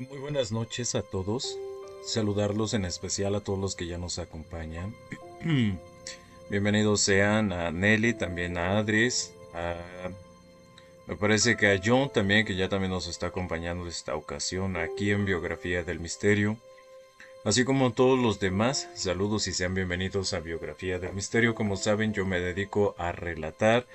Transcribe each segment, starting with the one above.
Muy buenas noches a todos. Saludarlos en especial a todos los que ya nos acompañan. Bienvenidos sean a Nelly, también a Adris, me parece que a John también, que ya también nos está acompañando esta ocasión aquí en Biografía del Misterio. Así como todos los demás, saludos y sean bienvenidos a Biografía del Misterio. Como saben, yo me dedico a relatar,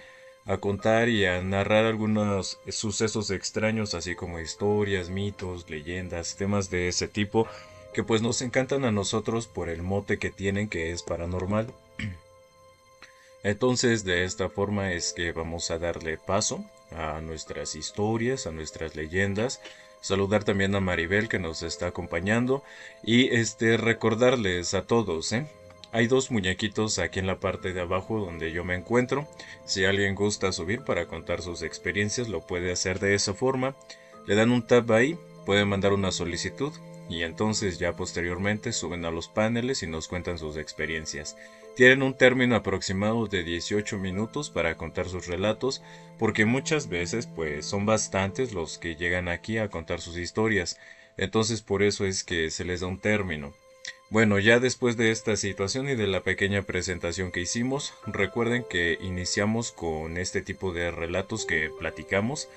a contar y a narrar algunos sucesos extraños, así como historias, mitos, leyendas, temas de ese tipo, que pues nos encantan a nosotros por el mote que tienen, que es paranormal. Entonces, de esta forma es que vamos a darle paso a nuestras historias, a nuestras leyendas. Saludar también a Maribel que nos está acompañando y recordarles a todos, ¿eh? Hay dos muñequitos aquí en la parte de abajo donde yo me encuentro. Si alguien gusta subir para contar sus experiencias, lo puede hacer de esa forma. Le dan un tap ahí, pueden mandar una solicitud y entonces ya posteriormente suben a los paneles y nos cuentan sus experiencias. Tienen un término aproximado de 18 minutos para contar sus relatos, porque muchas veces pues son bastantes los que llegan aquí a contar sus historias. Entonces por eso es que se les da un término. Bueno, ya después de esta situación y de la pequeña presentación que hicimos, recuerden que iniciamos con este tipo de relatos que platicamos,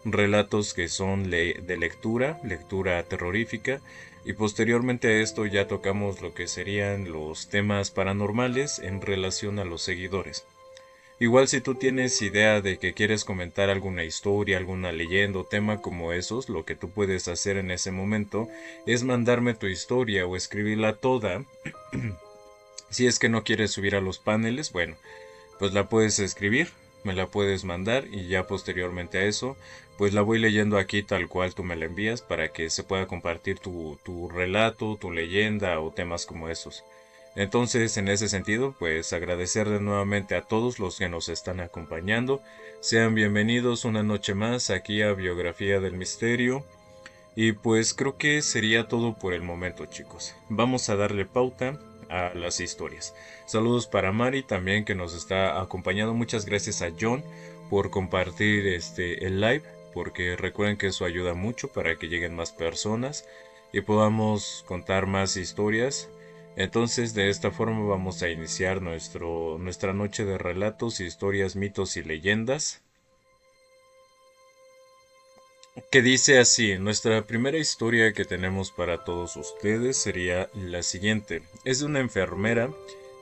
relatos que son de lectura, lectura terrorífica, y posteriormente a esto ya tocamos lo que serían los temas paranormales en relación a los seguidores. Igual si tú tienes idea de que quieres comentar alguna historia, alguna leyenda o tema como esos, lo que tú puedes hacer en ese momento es mandarme tu historia o escribirla toda. Si es que no quieres subir a los paneles, bueno, pues la puedes escribir, me la puedes mandar y ya posteriormente a eso, pues la voy leyendo aquí tal cual tú me la envías para que se pueda compartir tu relato, tu leyenda o temas como esos. Entonces, en ese sentido, pues agradecerle nuevamente a todos los que nos están acompañando. Sean bienvenidos una noche más aquí a Biografía del Misterio. Y pues creo que sería todo por el momento, chicos. Vamos a darle pauta a las historias. Saludos para Mari también que nos está acompañando. Muchas gracias a John por compartir el live, porque recuerden que eso ayuda mucho para que lleguen más personas y podamos contar más historias. Entonces, de esta forma vamos a iniciar nuestra noche de relatos, historias, mitos y leyendas, que dice así: nuestra primera historia que tenemos para todos ustedes sería la siguiente. Es de una enfermera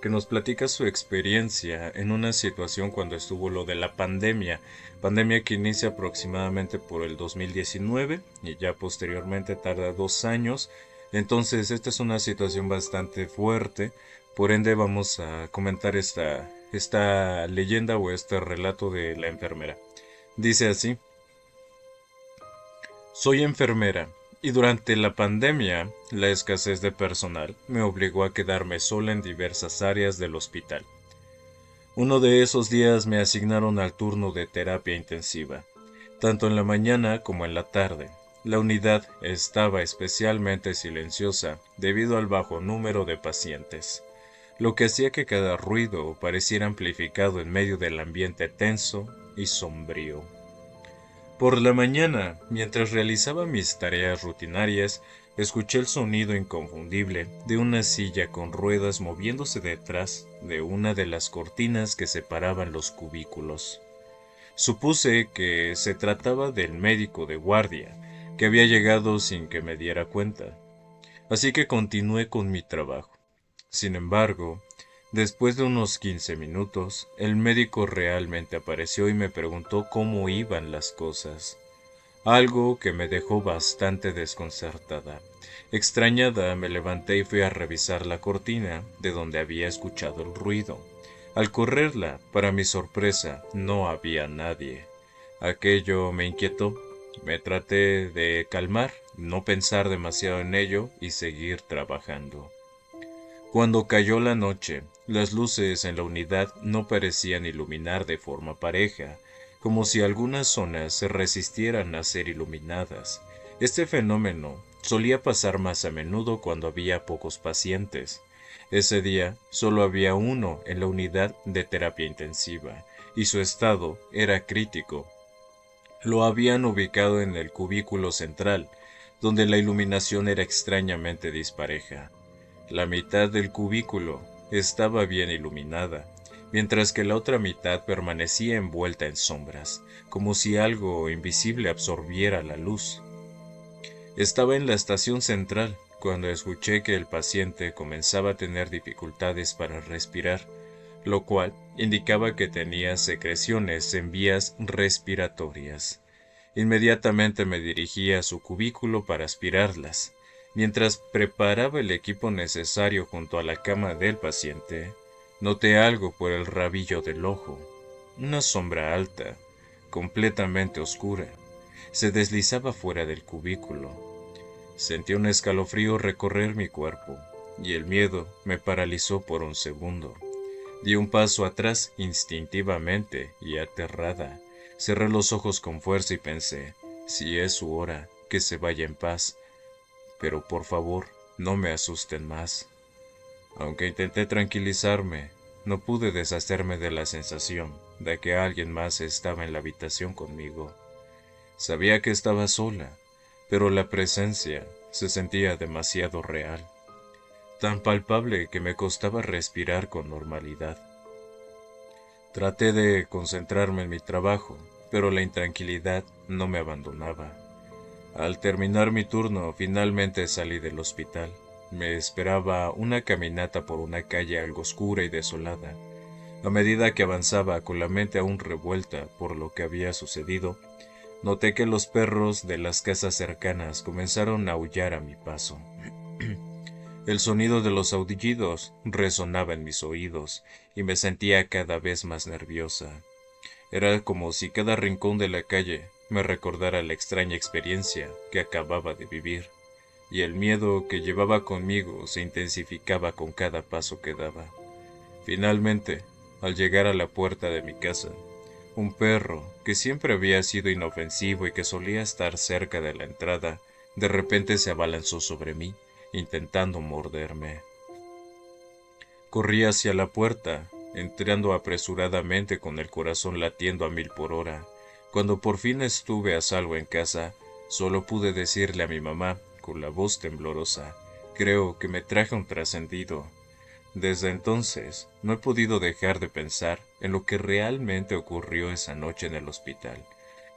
que nos platica su experiencia en una situación cuando estuvo lo de la pandemia que inicia aproximadamente por el 2019 y ya posteriormente tarda 2 años. Entonces esta es una situación bastante fuerte, por ende vamos a comentar esta leyenda o este relato de la enfermera. Dice así: soy enfermera y durante la pandemia, la escasez de personal me obligó a quedarme sola en diversas áreas del hospital. Uno de esos días me asignaron al turno de terapia intensiva, tanto en la mañana como en la tarde. La unidad estaba especialmente silenciosa debido al bajo número de pacientes, lo que hacía que cada ruido pareciera amplificado en medio del ambiente tenso y sombrío. Por la mañana, mientras realizaba mis tareas rutinarias, escuché el sonido inconfundible de una silla con ruedas moviéndose detrás de una de las cortinas que separaban los cubículos. Supuse que se trataba del médico de guardia, que había llegado sin que me diera cuenta, así que continué con mi trabajo. Sin embargo, después de unos 15 minutos, el médico realmente apareció y me preguntó cómo iban las cosas, algo que me dejó bastante desconcertada. Extrañada, me levanté y fui a revisar la cortina de donde había escuchado el ruido. Al correrla, para mi sorpresa, no había nadie. Aquello me inquietó. Me traté de calmar, no pensar demasiado en ello y seguir trabajando. Cuando cayó la noche, las luces en la unidad no parecían iluminar de forma pareja, como si algunas zonas se resistieran a ser iluminadas. Este fenómeno solía pasar más a menudo cuando había pocos pacientes. Ese día solo había uno en la unidad de terapia intensiva, y su estado era crítico. Lo habían ubicado en el cubículo central, donde la iluminación era extrañamente dispareja. La mitad del cubículo estaba bien iluminada, mientras que la otra mitad permanecía envuelta en sombras, como si algo invisible absorbiera la luz. Estaba en la estación central cuando escuché que el paciente comenzaba a tener dificultades para respirar, lo cual indicaba que tenía secreciones en vías respiratorias. Inmediatamente me dirigí a su cubículo para aspirarlas. Mientras preparaba el equipo necesario junto a la cama del paciente, noté algo por el rabillo del ojo. Una sombra alta, completamente oscura, se deslizaba fuera del cubículo. Sentí un escalofrío recorrer mi cuerpo, y el miedo me paralizó por un segundo. Di un paso atrás instintivamente y aterrada. Cerré los ojos con fuerza y pensé, si es su hora, que se vaya en paz, pero por favor, no me asusten más. Aunque intenté tranquilizarme, no pude deshacerme de la sensación de que alguien más estaba en la habitación conmigo. Sabía que estaba sola, pero la presencia se sentía demasiado real, tan palpable que me costaba respirar con normalidad. Traté de concentrarme en mi trabajo, pero la intranquilidad no me abandonaba. Al terminar mi turno, finalmente salí del hospital. Me esperaba una caminata por una calle algo oscura y desolada. A medida que avanzaba con la mente aún revuelta por lo que había sucedido, noté que los perros de las casas cercanas comenzaron a aullar a mi paso. El sonido de los aullidos resonaba en mis oídos y me sentía cada vez más nerviosa. Era como si cada rincón de la calle me recordara la extraña experiencia que acababa de vivir, y el miedo que llevaba conmigo se intensificaba con cada paso que daba. Finalmente, al llegar a la puerta de mi casa, un perro, que siempre había sido inofensivo y que solía estar cerca de la entrada, de repente se abalanzó sobre mí, intentando morderme. Corrí hacia la puerta, entrando apresuradamente con el corazón latiendo a 1000 por hora. Cuando por fin estuve a salvo en casa, solo pude decirle a mi mamá, con la voz temblorosa, creo que me traje un trascendido. Desde entonces, no he podido dejar de pensar en lo que realmente ocurrió esa noche en el hospital.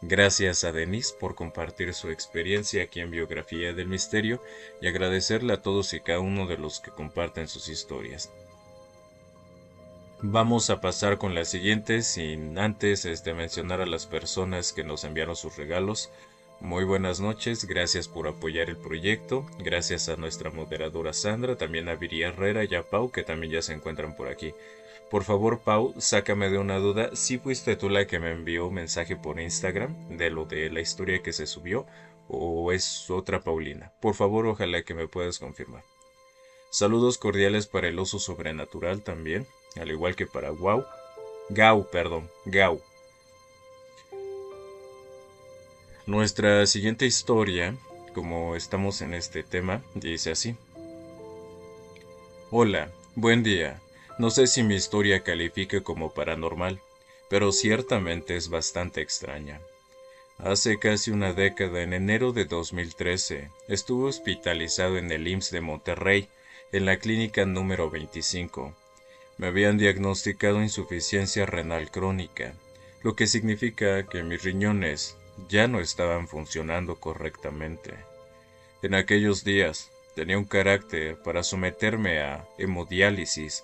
Gracias a Denise por compartir su experiencia aquí en Biografía del Misterio y agradecerle a todos y cada uno de los que comparten sus historias. Vamos a pasar con la siguiente sin antes mencionar a las personas que nos enviaron sus regalos. Muy buenas noches, gracias por apoyar el proyecto, gracias a nuestra moderadora Sandra, también a Viri Herrera y a Pau que también ya se encuentran por aquí. Por favor, Pau, sácame de una duda, ¿sí fuiste tú la que me envió un mensaje por Instagram de lo de la historia que se subió o es otra Paulina? Por favor, ojalá que me puedas confirmar. Saludos cordiales para el oso sobrenatural también, al igual que para Gau. Nuestra siguiente historia, como estamos en este tema, dice así. Hola, buen día. No sé si mi historia califique como paranormal, pero ciertamente es bastante extraña. Hace casi una década, en enero de 2013, estuve hospitalizado en el IMSS de Monterrey, en la clínica número 25. Me habían diagnosticado insuficiencia renal crónica, lo que significa que mis riñones ya no estaban funcionando correctamente. En aquellos días tenía un carácter para someterme a hemodiálisis,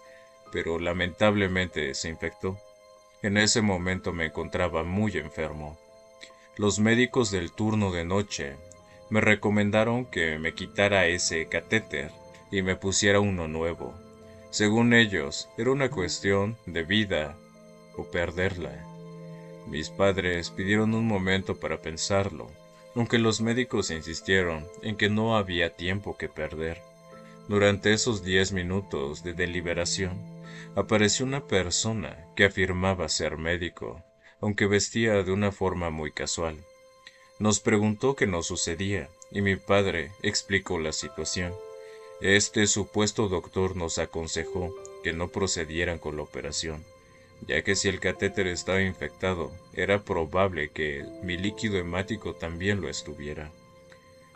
pero lamentablemente se infectó. En ese momento me encontraba muy enfermo. Los médicos del turno de noche me recomendaron que me quitara ese catéter y me pusiera uno nuevo. Según ellos, era una cuestión de vida o perderla. Mis padres pidieron un momento para pensarlo, aunque los médicos insistieron en que no había tiempo que perder. Durante esos 10 minutos de deliberación, apareció una persona que afirmaba ser médico, aunque vestía de una forma muy casual. Nos preguntó qué nos sucedía, y mi padre explicó la situación. Este supuesto doctor nos aconsejó que no procedieran con la operación, ya que si el catéter estaba infectado, era probable que mi líquido hemático también lo estuviera.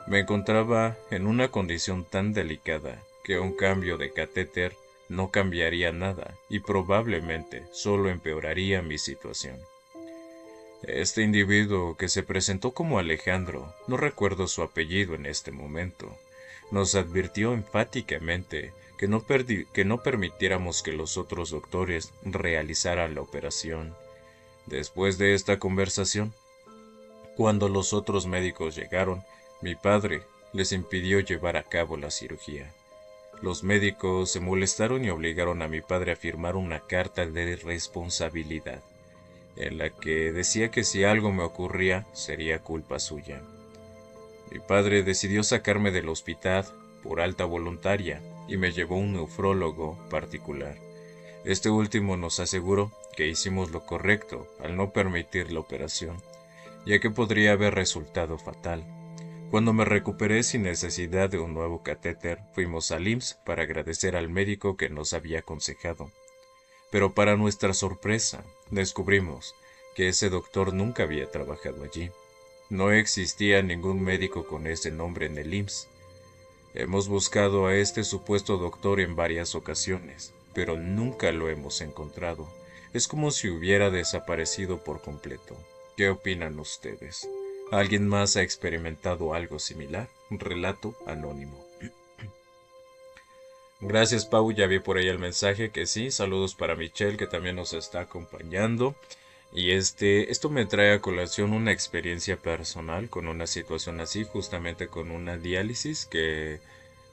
Me encontraba en una condición tan delicada que un cambio de catéter no cambiaría nada y probablemente solo empeoraría mi situación. Este individuo que se presentó como Alejandro, no recuerdo su apellido en este momento, nos advirtió enfáticamente que no permitiéramos que los otros doctores realizaran la operación. Después de esta conversación, cuando los otros médicos llegaron, mi padre les impidió llevar a cabo la cirugía. Los médicos se molestaron y obligaron a mi padre a firmar una carta de responsabilidad, en la que decía que si algo me ocurría sería culpa suya. Mi padre decidió sacarme del hospital por alta voluntaria y me llevó a un nefrólogo particular. Este último nos aseguró que hicimos lo correcto al no permitir la operación, ya que podría haber resultado fatal. Cuando me recuperé sin necesidad de un nuevo catéter, fuimos al IMSS para agradecer al médico que nos había aconsejado. Pero para nuestra sorpresa, descubrimos que ese doctor nunca había trabajado allí. No existía ningún médico con ese nombre en el IMSS. Hemos buscado a este supuesto doctor en varias ocasiones, pero nunca lo hemos encontrado. Es como si hubiera desaparecido por completo. ¿Qué opinan ustedes? ¿Alguien más ha experimentado algo similar? Un relato anónimo. Gracias, Pau. Ya vi por ahí el mensaje que sí. Saludos para Michelle, que también nos está acompañando. Y esto me trae a colación una experiencia personal con una situación así, justamente con una diálisis que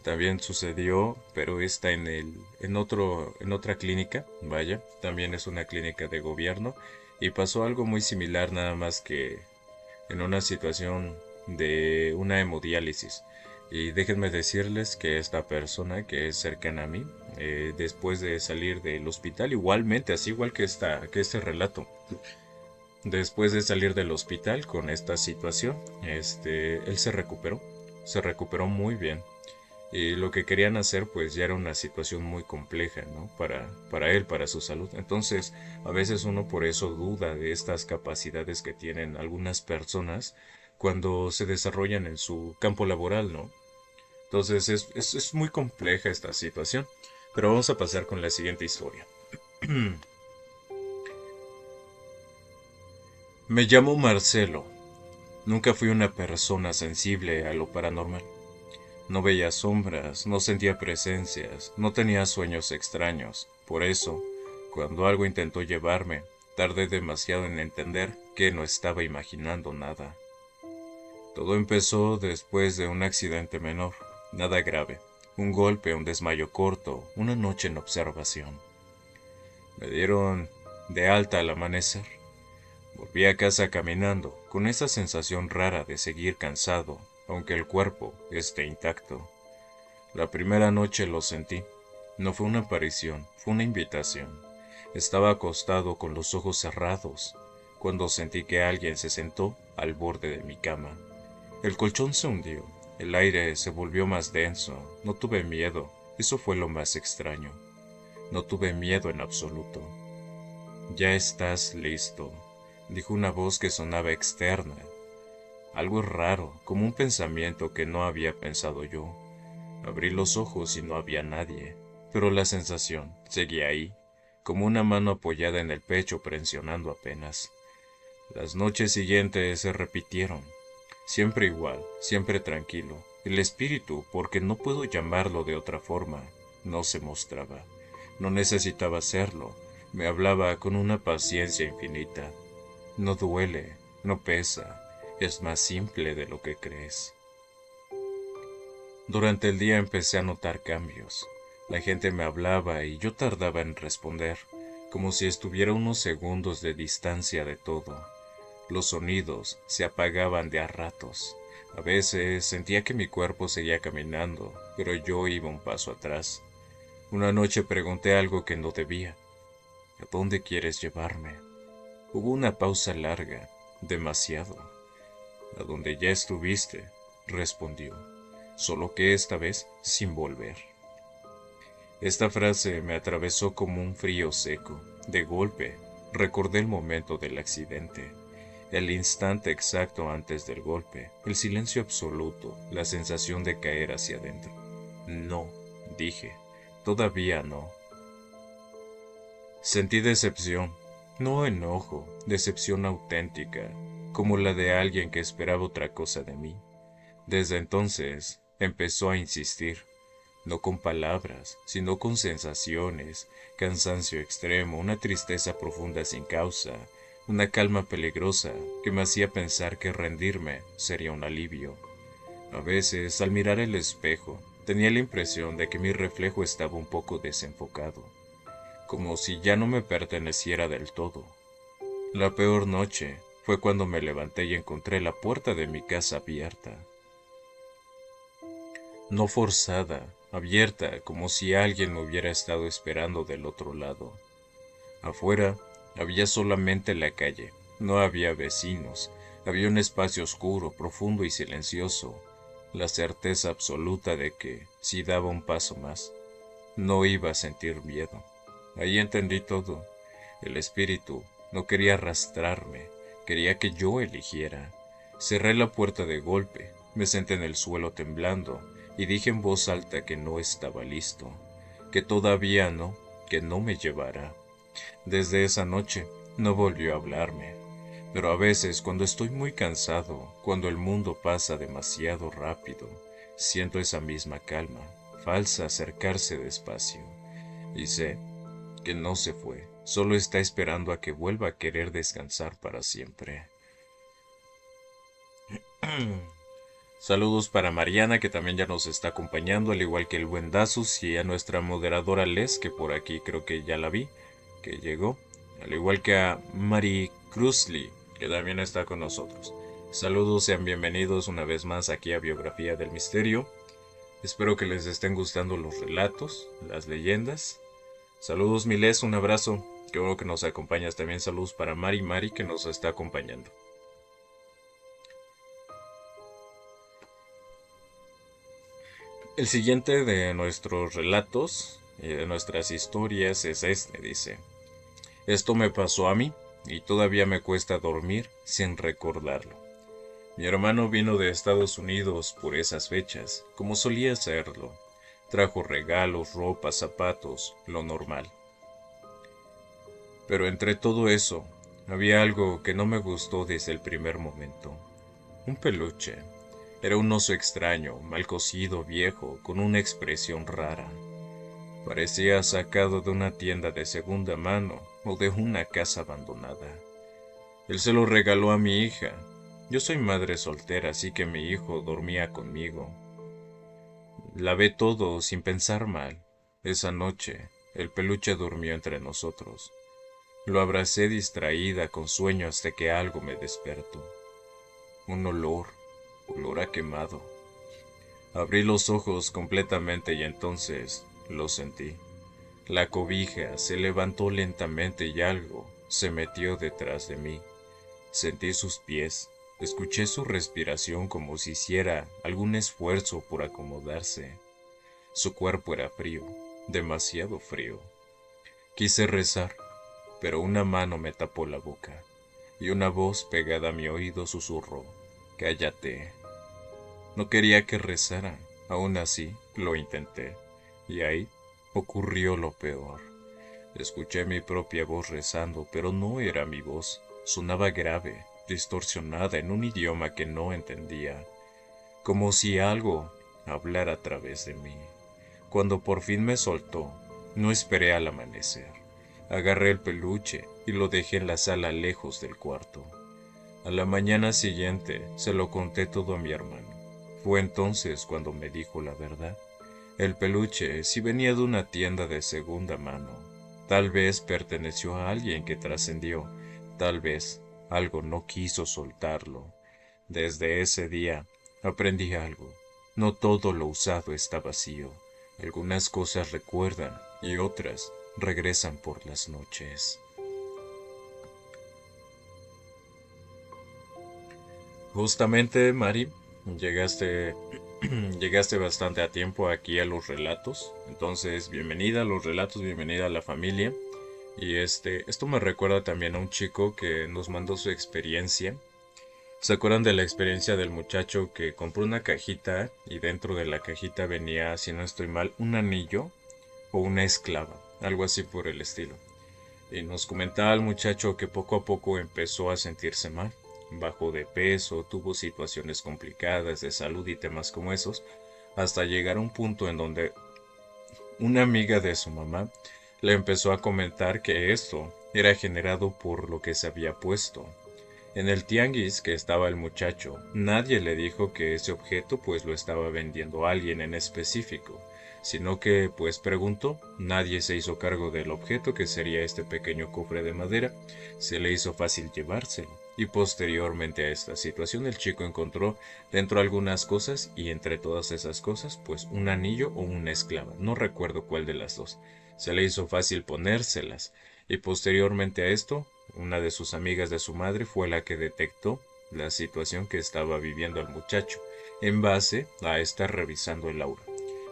también sucedió, pero está en otra clínica, vaya, también es una clínica de gobierno, y pasó algo muy similar, nada más que en una situación de una hemodiálisis. Y déjenme decirles que esta persona que es cercana a mí, después de salir del hospital, igualmente, así igual que este relato, después de salir del hospital con esta situación, él se recuperó muy bien. Y lo que querían hacer pues ya era una situación muy compleja, ¿no? Para él, para su salud. Entonces, a veces uno por eso duda de estas capacidades que tienen algunas personas cuando se desarrollan en su campo laboral, ¿no? Entonces es muy compleja esta situación. Pero vamos a pasar con la siguiente historia. Me llamo Marcelo. Nunca fui una persona sensible a lo paranormal. No veía sombras, no sentía presencias, no tenía sueños extraños. Por eso, cuando algo intentó llevarme, tardé demasiado en entender que no estaba imaginando nada. Todo empezó después de un accidente menor, nada grave. Un golpe, un desmayo corto, una noche en observación. Me dieron de alta al amanecer. Volví a casa caminando, con esa sensación rara de seguir cansado, aunque el cuerpo esté intacto. La primera noche lo sentí. No fue una aparición, fue una invitación. Estaba acostado con los ojos cerrados, cuando sentí que alguien se sentó al borde de mi cama. El colchón se hundió, el aire se volvió más denso. No tuve miedo, eso fue lo más extraño. No tuve miedo en absoluto. Ya estás listo, dijo una voz que sonaba externa. Algo raro, como un pensamiento que no había pensado yo. Abrí los ojos y no había nadie, pero la sensación seguía ahí, como una mano apoyada en el pecho presionando apenas. Las noches siguientes se repitieron, siempre igual, siempre tranquilo. El espíritu, porque no puedo llamarlo de otra forma, no se mostraba. No necesitaba hacerlo, me hablaba con una paciencia infinita. No duele, no pesa, es más simple de lo que crees. Durante el día empecé a notar cambios. La gente me hablaba y yo tardaba en responder, como si estuviera unos segundos de distancia de todo. Los sonidos se apagaban de a ratos. A veces sentía que mi cuerpo seguía caminando, pero yo iba un paso atrás. Una noche pregunté algo que no debía. ¿A dónde quieres llevarme? Hubo una pausa larga, demasiado. A donde ya estuviste, respondió, solo que esta vez sin volver. Esta frase me atravesó como un frío seco. De golpe, recordé el momento del accidente. El instante exacto antes del golpe, el silencio absoluto, la sensación de caer hacia adentro. No, dije, todavía no. Sentí decepción, no enojo, decepción auténtica, como la de alguien que esperaba otra cosa de mí. Desde entonces empezó a insistir, no con palabras, sino con sensaciones, cansancio extremo, una tristeza profunda sin causa, una calma peligrosa que me hacía pensar que rendirme sería un alivio. A veces, al mirar el espejo, tenía la impresión de que mi reflejo estaba un poco desenfocado, como si ya no me perteneciera del todo. La peor noche fue cuando me levanté y encontré la puerta de mi casa abierta. No forzada, abierta, como si alguien me hubiera estado esperando del otro lado. Afuera había solamente la calle, no había vecinos, había un espacio oscuro, profundo y silencioso, la certeza absoluta de que, si daba un paso más, no iba a sentir miedo. Ahí entendí todo. El espíritu no quería arrastrarme, quería que yo eligiera. Cerré la puerta de golpe, me senté en el suelo temblando y dije en voz alta que no estaba listo, que todavía no, que no me llevara. Desde esa noche no volvió a hablarme, pero a veces cuando estoy muy cansado, cuando el mundo pasa demasiado rápido, siento esa misma calma, falsa, acercarse despacio, y sé que no se fue, solo está esperando a que vuelva a querer descansar para siempre. Saludos para Mariana, que también ya nos está acompañando, al igual que el buen Dazus, y a nuestra moderadora Les, que por aquí creo que ya la vi, que llegó, al igual que a Mari Cruzli, que también está con nosotros. Saludos, sean bienvenidos una vez más aquí a Biografía del Misterio. Espero que les estén gustando los relatos, las leyendas. Saludos, Miles, un abrazo. Qué bueno que nos acompañas. También saludos para Mari, que nos está acompañando. El siguiente de nuestros relatos y de nuestras historias es este, dice. Esto me pasó a mí y todavía me cuesta dormir sin recordarlo. Mi hermano vino de Estados Unidos por esas fechas, como solía hacerlo. Trajo regalos, ropa, zapatos, lo normal. Pero entre todo eso, había algo que no me gustó desde el primer momento. Un peluche. Era un oso extraño, mal cocido, viejo, con una expresión rara. Parecía sacado de una tienda de segunda mano o de una casa abandonada. Él se lo regaló a mi hija. Yo soy madre soltera, así que mi hijo dormía conmigo. Lavé todo sin pensar mal. Esa noche, el peluche durmió entre nosotros. Lo abracé distraída con sueño hasta que algo me despertó. Un olor a quemado. Abrí los ojos completamente y entonces lo sentí. La cobija se levantó lentamente y algo se metió detrás de mí. Sentí sus pies, escuché su respiración como si hiciera algún esfuerzo por acomodarse. Su cuerpo era frío, demasiado frío. Quise rezar, pero una mano me tapó la boca, y una voz pegada a mi oído susurró, «Cállate». No quería que rezara, aún así lo intenté, y ahí ocurrió lo peor. Escuché mi propia voz rezando, pero no era mi voz, sonaba grave, distorsionada en un idioma que no entendía, como si algo hablara a través de mí. Cuando por fin me soltó, no esperé al amanecer. Agarré el peluche y lo dejé en la sala lejos del cuarto. A la mañana siguiente se lo conté todo a mi hermano. Fue entonces cuando me dijo la verdad. El peluche sí venía de una tienda de segunda mano. Tal vez perteneció a alguien que trascendió. Tal vez algo no quiso soltarlo. Desde ese día aprendí algo. No todo lo usado está vacío. Algunas cosas recuerdan y otras regresan por las noches. Justamente, Mari, llegaste, llegaste bastante a tiempo aquí a los relatos. Entonces, bienvenida a los relatos, bienvenida a la familia. Y esto me recuerda también a un chico que nos mandó su experiencia. ¿Se acuerdan de la experiencia del muchacho que compró una cajita y dentro de la cajita venía, si no estoy mal, un anillo o una esclava, algo así por el estilo? Y nos comentaba el muchacho que poco a poco empezó a sentirse mal, bajó de peso, tuvo situaciones complicadas de salud y temas como esos, hasta llegar a un punto en donde una amiga de su mamá le empezó a comentar que esto era generado por lo que se había puesto. En el tianguis que estaba el muchacho, nadie le dijo que ese objeto pues lo estaba vendiendo alguien en específico, sino que pues preguntó, nadie se hizo cargo del objeto que sería este pequeño cofre de madera, se le hizo fácil llevárselo. Y posteriormente a esta situación el chico encontró dentro algunas cosas y entre todas esas cosas pues un anillo o una esclava, no recuerdo cuál de las dos. Se le hizo fácil ponérselas y posteriormente a esto una de sus amigas de su madre fue la que detectó la situación que estaba viviendo el muchacho, en base a estar revisando el aura.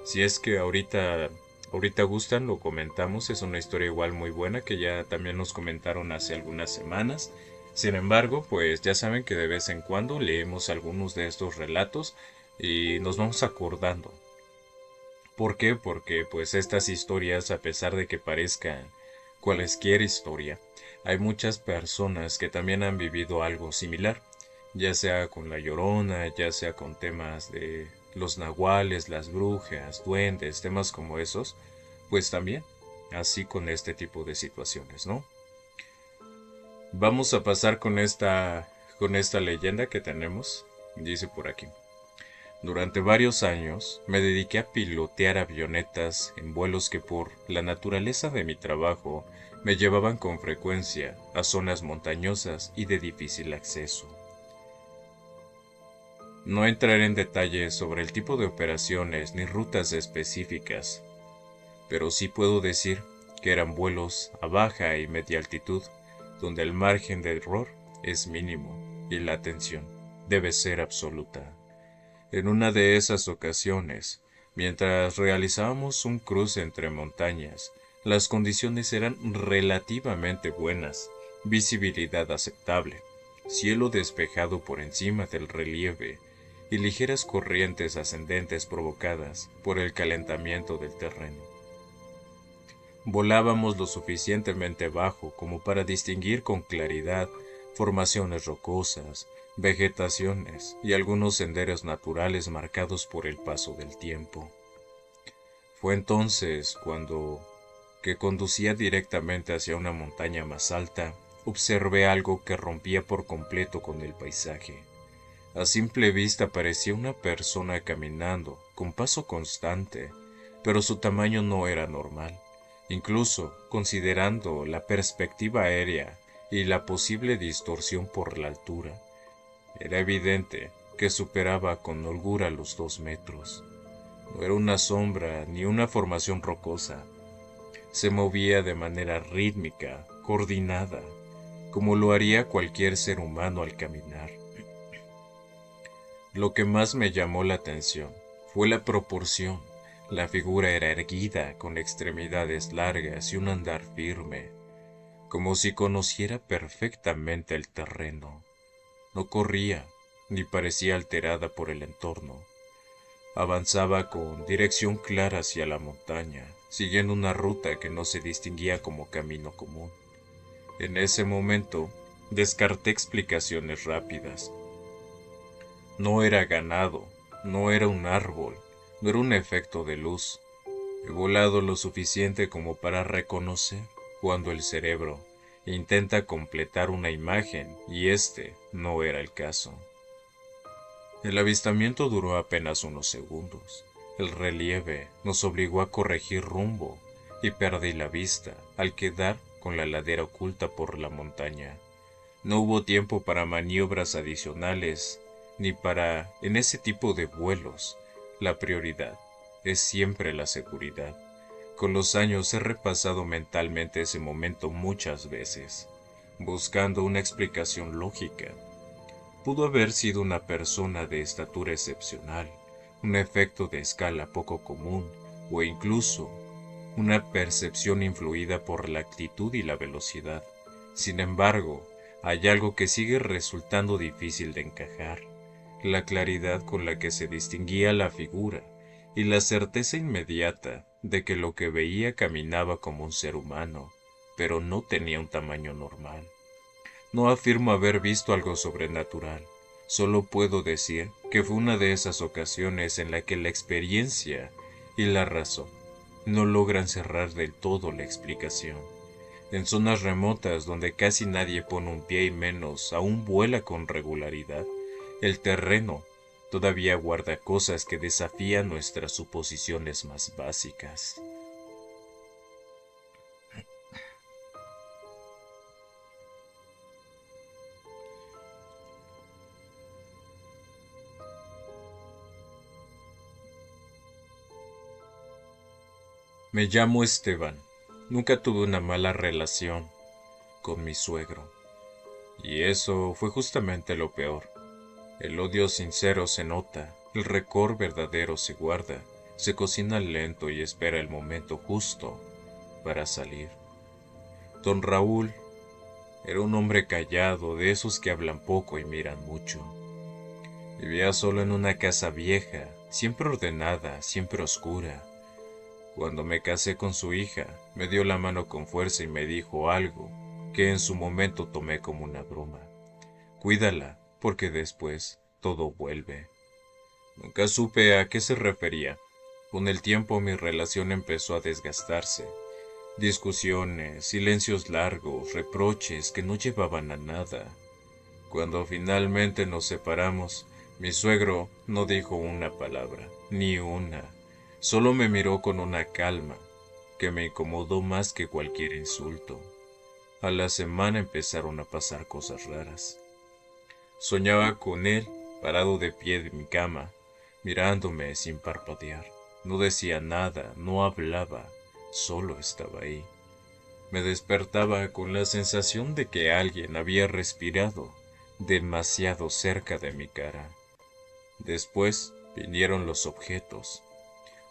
Si es que ahorita gustan, lo comentamos, es una historia igual muy buena que ya también nos comentaron hace algunas semanas. Sin embargo, pues ya saben que de vez en cuando leemos algunos de estos relatos y nos vamos acordando. ¿Por qué? Porque pues estas historias, a pesar de que parezcan cualesquier historia, hay muchas personas que también han vivido algo similar, ya sea con la Llorona, ya sea con temas de los nahuales, las brujas, duendes, temas como esos, pues también así con este tipo de situaciones, ¿no? Vamos a pasar con esta leyenda que tenemos, dice por aquí. Durante varios años me dediqué a pilotear avionetas en vuelos que por la naturaleza de mi trabajo me llevaban con frecuencia a zonas montañosas y de difícil acceso. No entraré en detalles sobre el tipo de operaciones ni rutas específicas, pero sí puedo decir que eran vuelos a baja y media altitud, donde el margen de error es mínimo y la atención debe ser absoluta. En una de esas ocasiones, mientras realizábamos un cruce entre montañas, las condiciones eran relativamente buenas, visibilidad aceptable, cielo despejado por encima del relieve y ligeras corrientes ascendentes provocadas por el calentamiento del terreno. Volábamos lo suficientemente bajo como para distinguir con claridad formaciones rocosas, vegetaciones y algunos senderos naturales marcados por el paso del tiempo. Fue entonces cuando, que conducía directamente hacia una montaña más alta, observé algo que rompía por completo con el paisaje. A simple vista parecía una persona caminando, con paso constante, pero su tamaño no era normal. Incluso, considerando la perspectiva aérea y la posible distorsión por la altura, era evidente que superaba con holgura los 2 metros. No era una sombra ni una formación rocosa. Se movía de manera rítmica, coordinada, como lo haría cualquier ser humano al caminar. Lo que más me llamó la atención fue la proporción. La figura era erguida, con extremidades largas y un andar firme, como si conociera perfectamente el terreno. No corría, ni parecía alterada por el entorno. Avanzaba con dirección clara hacia la montaña, siguiendo una ruta que no se distinguía como camino común. En ese momento, descarté explicaciones rápidas. No era ganado, no era un árbol, no era un efecto de luz. He volado lo suficiente como para reconocer cuando el cerebro intenta completar una imagen y este no era el caso. El avistamiento duró apenas unos segundos. El relieve nos obligó a corregir rumbo y perdí la vista al quedar con la ladera oculta por la montaña. No hubo tiempo para maniobras adicionales ni para, en ese tipo de vuelos, la prioridad es siempre la seguridad. Con los años he repasado mentalmente ese momento muchas veces, buscando una explicación lógica. Pudo haber sido una persona de estatura excepcional, un efecto de escala poco común, o incluso una percepción influida por la actitud y la velocidad. Sin embargo, hay algo que sigue resultando difícil de encajar: la claridad con la que se distinguía la figura y la certeza inmediata de que lo que veía caminaba como un ser humano, pero no tenía un tamaño normal. No afirmo haber visto algo sobrenatural, solo puedo decir que fue una de esas ocasiones en la que la experiencia y la razón no logran cerrar del todo la explicación. En zonas remotas donde casi nadie pone un pie y menos aún vuela con regularidad, el terreno todavía guarda cosas que desafían nuestras suposiciones más básicas. Me llamo Esteban. Nunca tuve una mala relación con mi suegro. Y eso fue justamente lo peor. El odio sincero se nota, el rencor verdadero se guarda, se cocina lento y espera el momento justo para salir. Don Raúl era un hombre callado, de esos que hablan poco y miran mucho. Vivía solo en una casa vieja, siempre ordenada, siempre oscura. Cuando me casé con su hija, me dio la mano con fuerza y me dijo algo que en su momento tomé como una broma. Cuídala, porque después todo vuelve. Nunca supe a qué se refería. Con el tiempo mi relación empezó a desgastarse. Discusiones, silencios largos, reproches que no llevaban a nada. Cuando finalmente nos separamos, mi suegro no dijo una palabra, ni una. Solo me miró con una calma que me incomodó más que cualquier insulto. A la semana empezaron a pasar cosas raras. Soñaba con él, parado de pie de mi cama, mirándome sin parpadear. No decía nada, no hablaba, solo estaba ahí. Me despertaba con la sensación de que alguien había respirado demasiado cerca de mi cara. Después vinieron los objetos.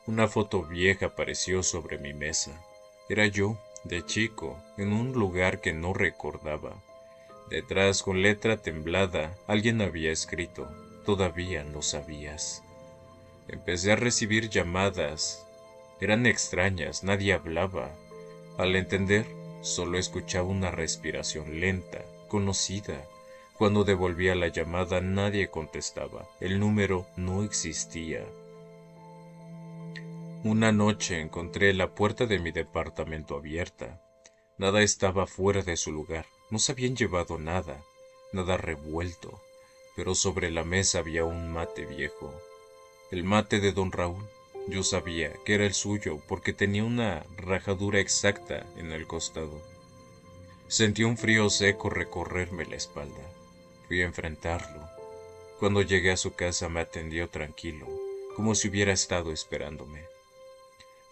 Una foto vieja apareció sobre mi mesa. Era yo, de chico, en un lugar que no recordaba. Detrás, con letra temblada, alguien había escrito: "Todavía no sabías". Empecé a recibir llamadas. Eran extrañas, nadie hablaba. Al entender, solo escuchaba una respiración lenta, conocida. Cuando devolvía la llamada, nadie contestaba. El número no existía. Una noche encontré la puerta de mi departamento abierta. Nada estaba fuera de su lugar. No se habían llevado nada, nada revuelto, pero sobre la mesa había un mate viejo. El mate de don Raúl. Yo sabía que era el suyo porque tenía una rajadura exacta en el costado. Sentí un frío seco recorrerme la espalda. Fui a enfrentarlo. Cuando llegué a su casa me atendió tranquilo, como si hubiera estado esperándome.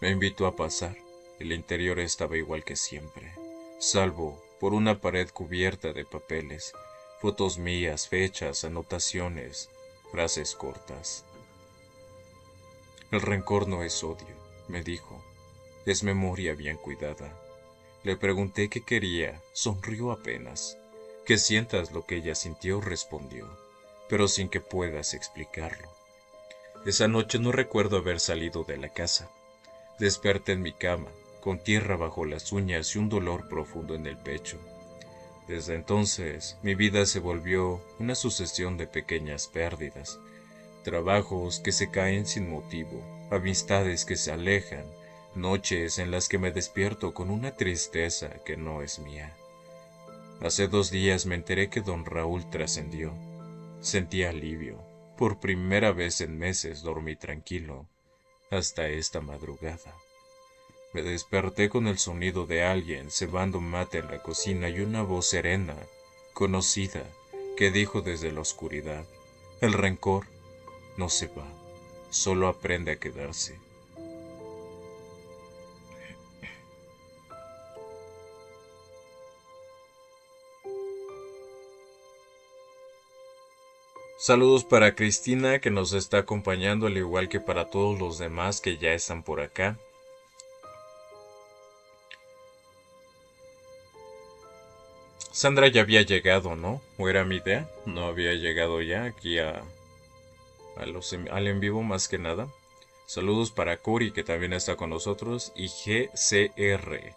Me invitó a pasar. El interior estaba igual que siempre, salvo por una pared cubierta de papeles, fotos mías, fechas, anotaciones, frases cortas. El rencor no es odio, me dijo, es memoria bien cuidada. Le pregunté qué quería, sonrió apenas. Que sientas lo que ella sintió, respondió, pero sin que puedas explicarlo. Esa noche no recuerdo haber salido de la casa. Desperté en mi cama, con tierra bajo las uñas y un dolor profundo en el pecho. Desde entonces, mi vida se volvió una sucesión de pequeñas pérdidas, trabajos que se caen sin motivo, amistades que se alejan, noches en las que me despierto con una tristeza que no es mía. Hace 2 días me enteré que don Raúl trascendió. Sentí alivio. Por primera vez en meses dormí tranquilo, hasta esta madrugada. Me desperté con el sonido de alguien cebando mate en la cocina y una voz serena, conocida, que dijo desde la oscuridad: el rencor no se va, solo aprende a quedarse. Saludos para Cristina, que nos está acompañando, al igual que para todos los demás que ya están por acá. Sandra ya había llegado, ¿no? ¿O era mi idea? No había llegado ya aquí al en vivo más que nada. Saludos para Cori, que también está con nosotros, y GCR.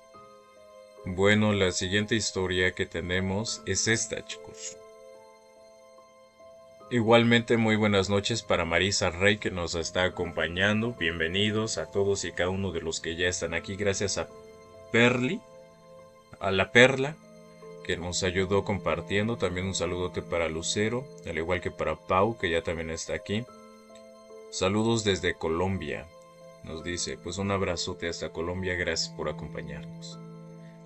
Bueno, la siguiente historia que tenemos es esta, chicos. Igualmente, muy buenas noches para Marisa Rey, que nos está acompañando. Bienvenidos a todos y cada uno de los que ya están aquí. Gracias a Perli, a la Perla, que nos ayudó compartiendo. También un saludote para Lucero, al igual que para Pau, que ya también está aquí. Saludos desde Colombia. Nos dice, pues un abrazote hasta Colombia, gracias por acompañarnos.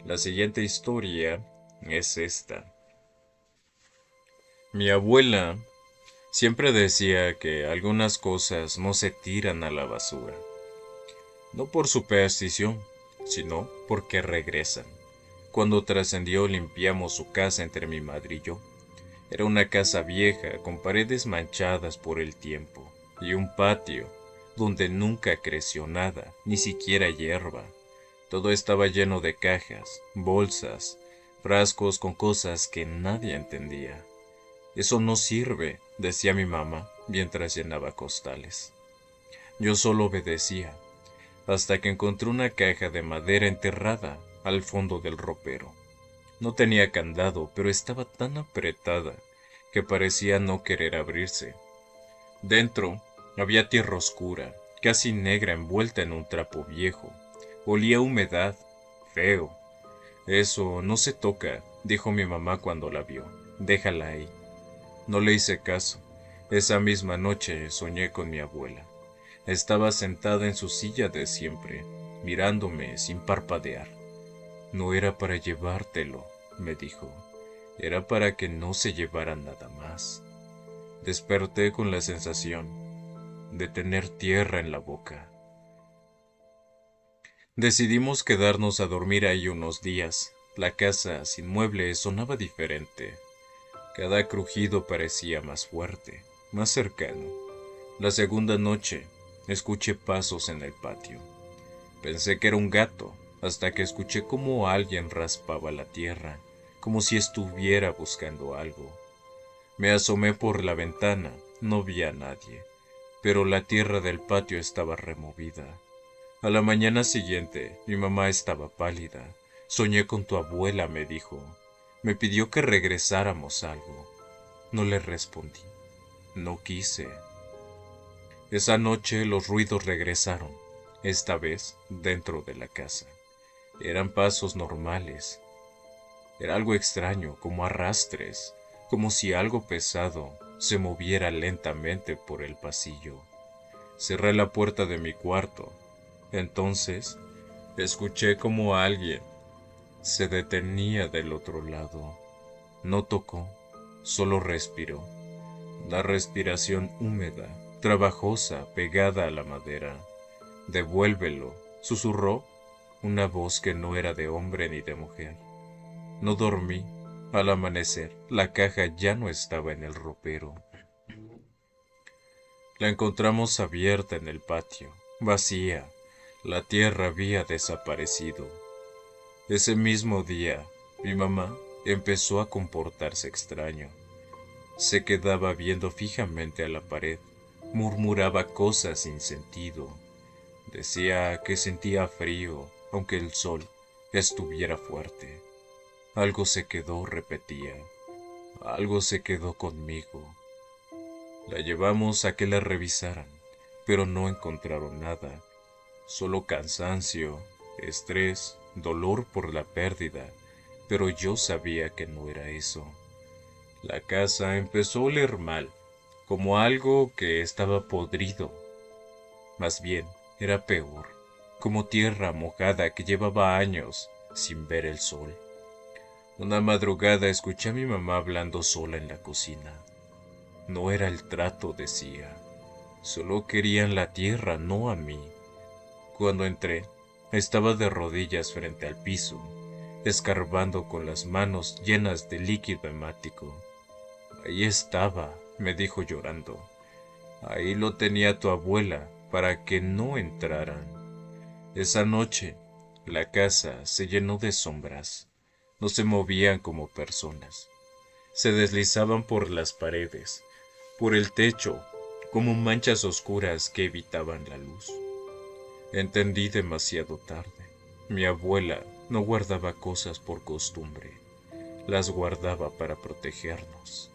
La siguiente historia es esta. Mi abuela siempre decía que algunas cosas no se tiran a la basura. No por superstición, sino porque regresan. Cuando trascendió limpiamos su casa entre mi madre y yo. Era una casa vieja con paredes manchadas por el tiempo y un patio donde nunca creció nada, ni siquiera hierba. Todo estaba lleno de cajas, bolsas, frascos con cosas que nadie entendía. Eso no sirve, decía mi mamá mientras llenaba costales. Yo solo obedecía, hasta que encontré una caja de madera enterrada al fondo del ropero. No tenía candado, pero estaba tan apretada que parecía no querer abrirse. Dentro había tierra oscura, casi negra envuelta en un trapo viejo. Olía a humedad, feo. Eso no se toca, dijo mi mamá cuando la vio. Déjala ahí. No le hice caso. Esa misma noche soñé con mi abuela. Estaba sentada en su silla de siempre, mirándome sin parpadear. No era para llevártelo, me dijo. Era para que no se llevara nada más. Desperté con la sensación de tener tierra en la boca. Decidimos quedarnos a dormir ahí unos días. La casa, sin muebles, sonaba diferente. Cada crujido parecía más fuerte, más cercano. La segunda noche, escuché pasos en el patio. Pensé que era un gato, hasta que escuché cómo alguien raspaba la tierra, como si estuviera buscando algo. Me asomé por la ventana, no vi a nadie, pero la tierra del patio estaba removida. A la mañana siguiente, mi mamá estaba pálida. Soñé con tu abuela, me dijo. Me pidió que regresáramos algo. No le respondí. No quise. Esa noche los ruidos regresaron, esta vez dentro de la casa. Eran pasos normales. Era algo extraño, como arrastres, como si algo pesado se moviera lentamente por el pasillo. Cerré la puerta de mi cuarto. Entonces, escuché como alguien se detenía del otro lado. No tocó, solo respiró. La respiración húmeda, trabajosa, pegada a la madera. Devuélvelo, susurró una voz que no era de hombre ni de mujer. No dormí. Al amanecer, la caja ya no estaba en el ropero. La encontramos abierta en el patio, vacía. La tierra había desaparecido. Ese mismo día, mi mamá empezó a comportarse extraño. Se quedaba viendo fijamente a la pared, murmuraba cosas sin sentido. Decía que sentía frío, aunque el sol estuviera fuerte. Algo se quedó, repetía. Algo se quedó conmigo. La llevamos a que la revisaran, pero no encontraron nada. Solo cansancio, estrés, dolor por la pérdida, pero yo sabía que no era eso. La casa empezó a oler mal, como algo que estaba podrido. Más bien, era peor, como tierra mojada que llevaba años sin ver el sol. Una madrugada escuché a mi mamá hablando sola en la cocina. No era el trato, decía. Solo querían la tierra, no a mí. Cuando entré, estaba de rodillas frente al piso, escarbando con las manos llenas de líquido hemático. Ahí estaba, me dijo llorando. Ahí lo tenía tu abuela para que no entraran. Esa noche, la casa se llenó de sombras. no se movían como personas. Se deslizaban por las paredes, por el techo, como manchas oscuras que evitaban la luz. Entendí demasiado tarde. Mi abuela no guardaba cosas por costumbre, las guardaba para protegernos.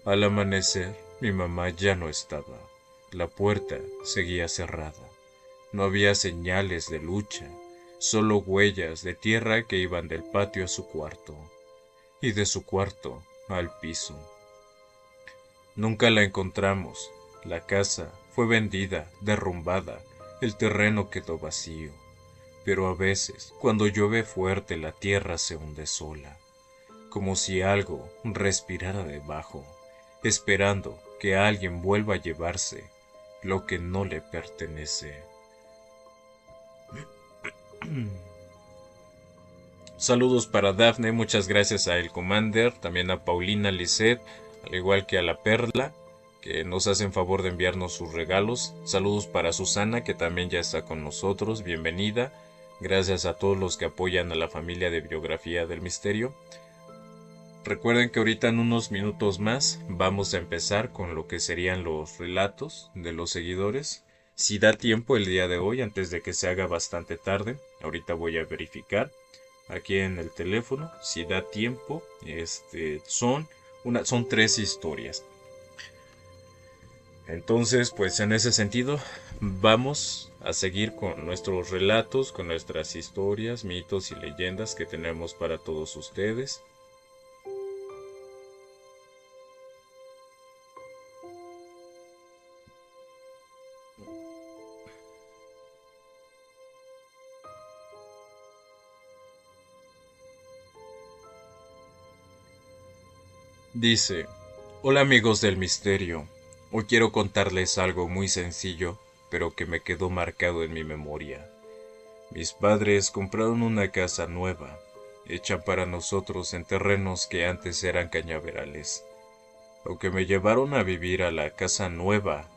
Al amanecer, mi mamá ya no estaba. La puerta seguía cerrada. No había señales de lucha, solo huellas de tierra que iban del patio a su cuarto, y de su cuarto al piso. Nunca la encontramos. La casa fue vendida, derrumbada, el terreno quedó vacío. Pero a veces, cuando llueve fuerte, la tierra se hunde sola, como si algo respirara debajo, esperando que alguien vuelva a llevarse lo que no le pertenece. Saludos para Dafne, muchas gracias a El Commander, también a Paulina Lisset, al igual que a la Perla, que nos hacen favor de enviarnos sus regalos. Saludos para Susana, que también ya está con nosotros, bienvenida. Gracias a todos los que apoyan a la familia de Biografía del Misterio. Recuerden que ahorita en unos minutos más vamos a empezar con lo que serían los relatos de los seguidores. Si da tiempo el día de hoy, antes de que se haga bastante tarde, ahorita voy a verificar aquí en el teléfono si da tiempo. Son 3 historias. Entonces, pues en ese sentido, vamos a seguir con nuestros relatos, con nuestras historias, mitos y leyendas que tenemos para todos ustedes. Dice: Hola amigos del misterio, hoy quiero contarles algo muy sencillo, pero que me quedó marcado en mi memoria. Mis padres compraron una casa nueva, hecha para nosotros en terrenos que antes eran cañaverales. Aunque me llevaron a vivir a la casa nueva,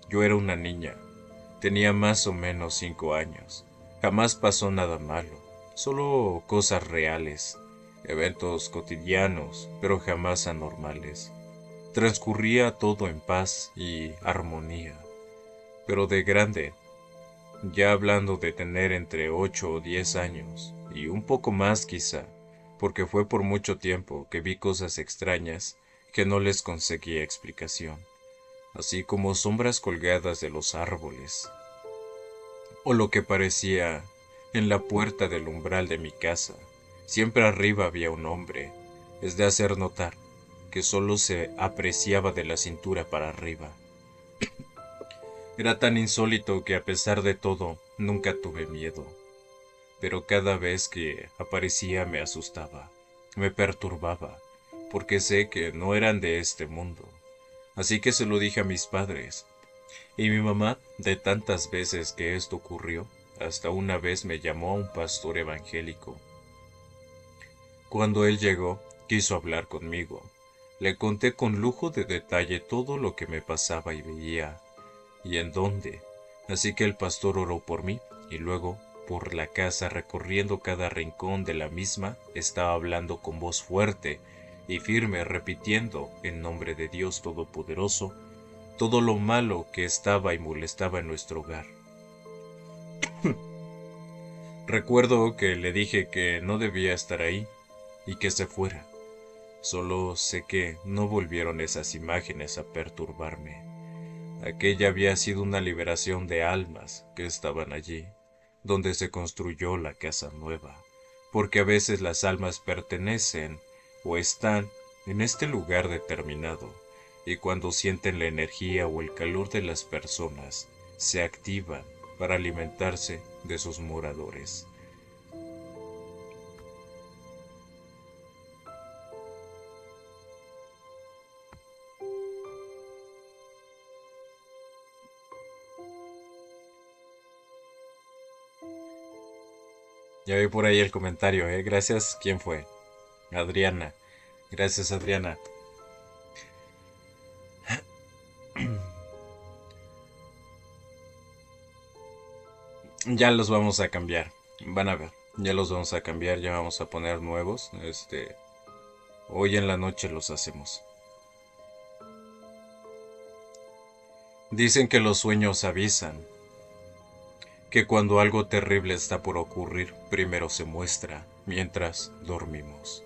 yo era una niña, tenía más o menos 5 años. Jamás pasó nada malo, solo cosas reales, eventos cotidianos, pero jamás anormales. Transcurría todo en paz y armonía. Pero de grande, ya hablando de tener entre 8 o 10 años, y un poco más quizá, porque fue por mucho tiempo que vi cosas extrañas que no les conseguía explicación, así como sombras colgadas de los árboles, o lo que parecía en la puerta del umbral de mi casa. Siempre arriba había un hombre, es de hacer notar que solo se apreciaba de la cintura para arriba. Era tan insólito que a pesar de todo nunca tuve miedo, pero cada vez que aparecía me asustaba, me perturbaba, porque sé que no eran de este mundo. Así que se lo dije a mis padres, y mi mamá, de tantas veces que esto ocurrió, hasta una vez me llamó a un pastor evangélico. Cuando él llegó, quiso hablar conmigo. Le conté con lujo de detalle todo lo que me pasaba y veía, y en dónde. Así que el pastor oró por mí, y luego, por la casa recorriendo cada rincón de la misma, estaba hablando con voz fuerte y firme, repitiendo, en nombre de Dios Todopoderoso, todo lo malo que estaba y molestaba en nuestro hogar. Recuerdo que le dije que no debía estar ahí y que se fuera. Solo sé que no volvieron esas imágenes a perturbarme. Aquella había sido una liberación de almas que estaban allí, donde se construyó la casa nueva, porque a veces las almas pertenecen o están en este lugar determinado, y cuando sienten la energía o el calor de las personas, se activan para alimentarse de sus moradores. Ya vi por ahí el comentario, ¿eh? Gracias. ¿Quién fue? Adriana. Gracias, Adriana. Ya los vamos a cambiar. Van a ver. Ya los vamos a cambiar, ya vamos a poner nuevos. Hoy en la noche los hacemos. Dicen que los sueños avisan, que cuando algo terrible está por ocurrir, primero se muestra, mientras dormimos.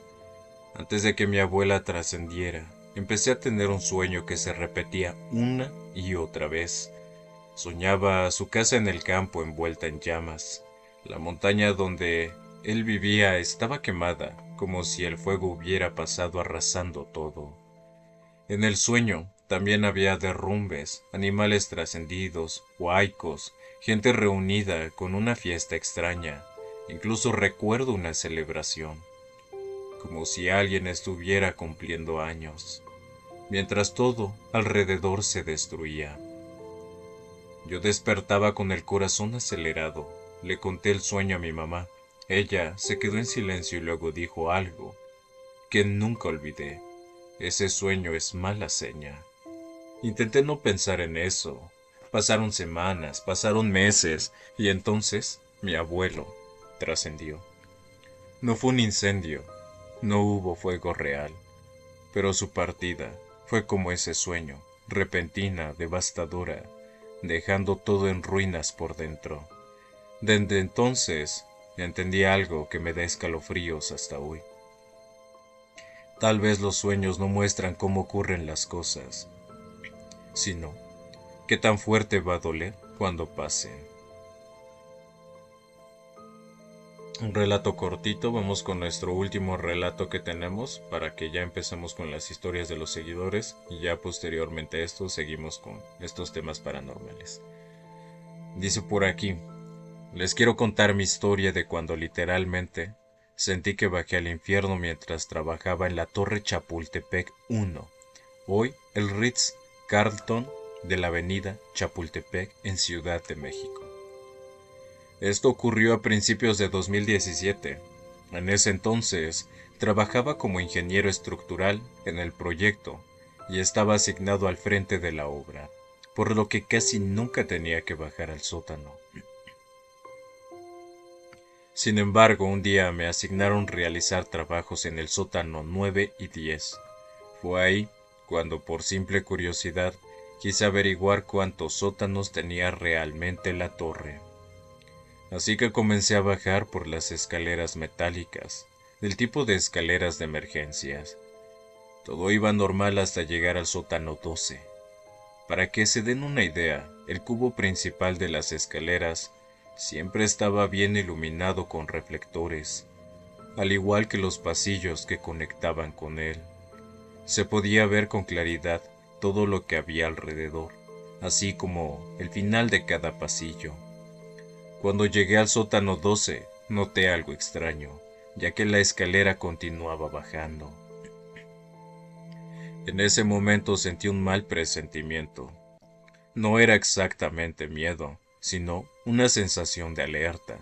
Antes de que mi abuela trascendiera, empecé a tener un sueño que se repetía una y otra vez. Soñaba su casa en el campo envuelta en llamas. La montaña donde él vivía estaba quemada, como si el fuego hubiera pasado arrasando todo. En el sueño también había derrumbes, animales trascendidos, huaicos, gente reunida con una fiesta extraña. Incluso recuerdo una celebración, como si alguien estuviera cumpliendo años, mientras todo alrededor se destruía. Yo despertaba con el corazón acelerado. Le conté el sueño a mi mamá. Ella se quedó en silencio y luego dijo algo que nunca olvidé. Ese sueño es mala seña. Intenté no pensar en eso. Pasaron semanas, pasaron meses, y entonces mi abuelo trascendió. No fue un incendio, no hubo fuego real, pero su partida fue como ese sueño, repentina, devastadora, dejando todo en ruinas por dentro. Desde entonces entendí algo que me da escalofríos hasta hoy. Tal vez los sueños no muestran cómo ocurren las cosas, sino qué tan fuerte va a doler cuando pasen. Un relato cortito, vamos con nuestro último relato que tenemos para que ya empecemos con las historias de los seguidores y ya posteriormente a esto seguimos con estos temas paranormales. Dice por aquí: les quiero contar mi historia de cuando literalmente sentí que bajé al infierno mientras trabajaba en la Torre Chapultepec 1, hoy el Ritz-Carlton de la avenida Chapultepec en Ciudad de México. Esto ocurrió a principios de 2017. En ese entonces trabajaba como ingeniero estructural en el proyecto y estaba asignado al frente de la obra, por lo que casi nunca tenía que bajar al sótano. Sin embargo, un día me asignaron realizar trabajos en el sótano 9 y 10. Fue ahí cuando, por simple curiosidad, quise averiguar cuántos sótanos tenía realmente la torre. Así que comencé a bajar por las escaleras metálicas, del tipo de escaleras de emergencias. Todo iba normal hasta llegar al sótano 12. Para que se den una idea, el cubo principal de las escaleras siempre estaba bien iluminado con reflectores, al igual que los pasillos que conectaban con él. Se podía ver con claridad todo lo que había alrededor, así como el final de cada pasillo. Cuando llegué al sótano 12, noté algo extraño, ya que la escalera continuaba bajando. En ese momento sentí un mal presentimiento. No era exactamente miedo, sino una sensación de alerta.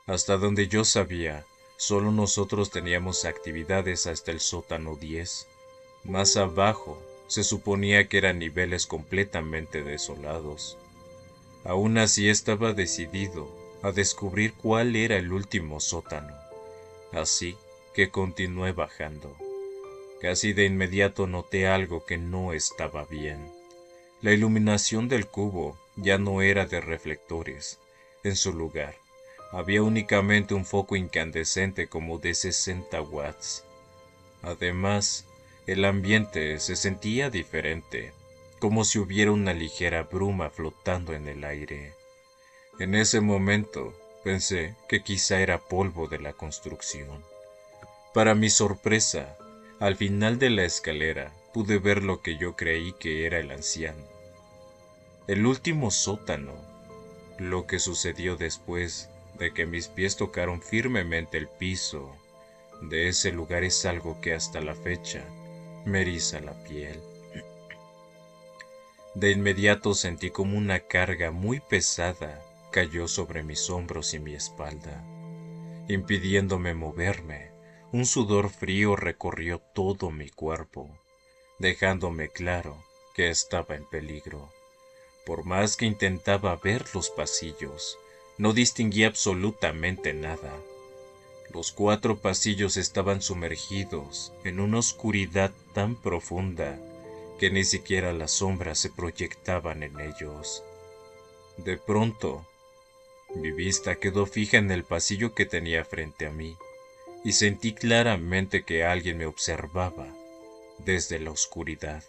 Hasta donde yo sabía, solo nosotros teníamos actividades hasta el sótano 10. Más abajo, se suponía que eran niveles completamente desolados. Aún así estaba decidido a descubrir cuál era el último sótano. Así que continué bajando. Casi de inmediato noté algo que no estaba bien. La iluminación del cubo ya no era de reflectores. En su lugar, había únicamente un foco incandescente como de 60 watts. Además, el ambiente se sentía diferente, como si hubiera una ligera bruma flotando en el aire. En ese momento, pensé que quizá era polvo de la construcción. Para mi sorpresa, al final de la escalera pude ver lo que yo creí que era el anciano. El último sótano. Lo que sucedió después de que mis pies tocaron firmemente el piso de ese lugar es algo que hasta la fecha me eriza la piel. De inmediato sentí como una carga muy pesada cayó sobre mis hombros y mi espalda, impidiéndome moverme. Un sudor frío recorrió todo mi cuerpo, dejándome claro que estaba en peligro. Por más que intentaba ver los pasillos, no distinguí absolutamente nada. Los 4 pasillos estaban sumergidos en una oscuridad tan profunda que ni siquiera las sombras se proyectaban en ellos. De pronto, mi vista quedó fija en el pasillo que tenía frente a mí, y sentí claramente que alguien me observaba desde la oscuridad.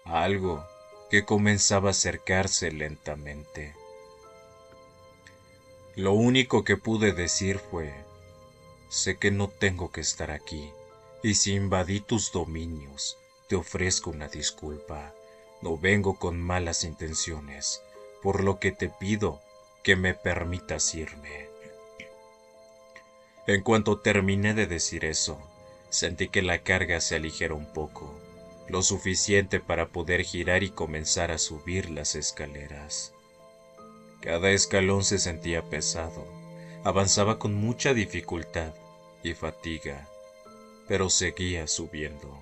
Algo que comenzaba a acercarse lentamente. Lo único que pude decir fue: sé que no tengo que estar aquí, y si invadí tus dominios, te ofrezco una disculpa. No vengo con malas intenciones, por lo que te pido que me permitas irme. En cuanto terminé de decir eso, sentí que la carga se aligeró un poco, lo suficiente para poder girar y comenzar a subir las escaleras. Cada escalón se sentía pesado, avanzaba con mucha dificultad y fatiga, pero seguía subiendo.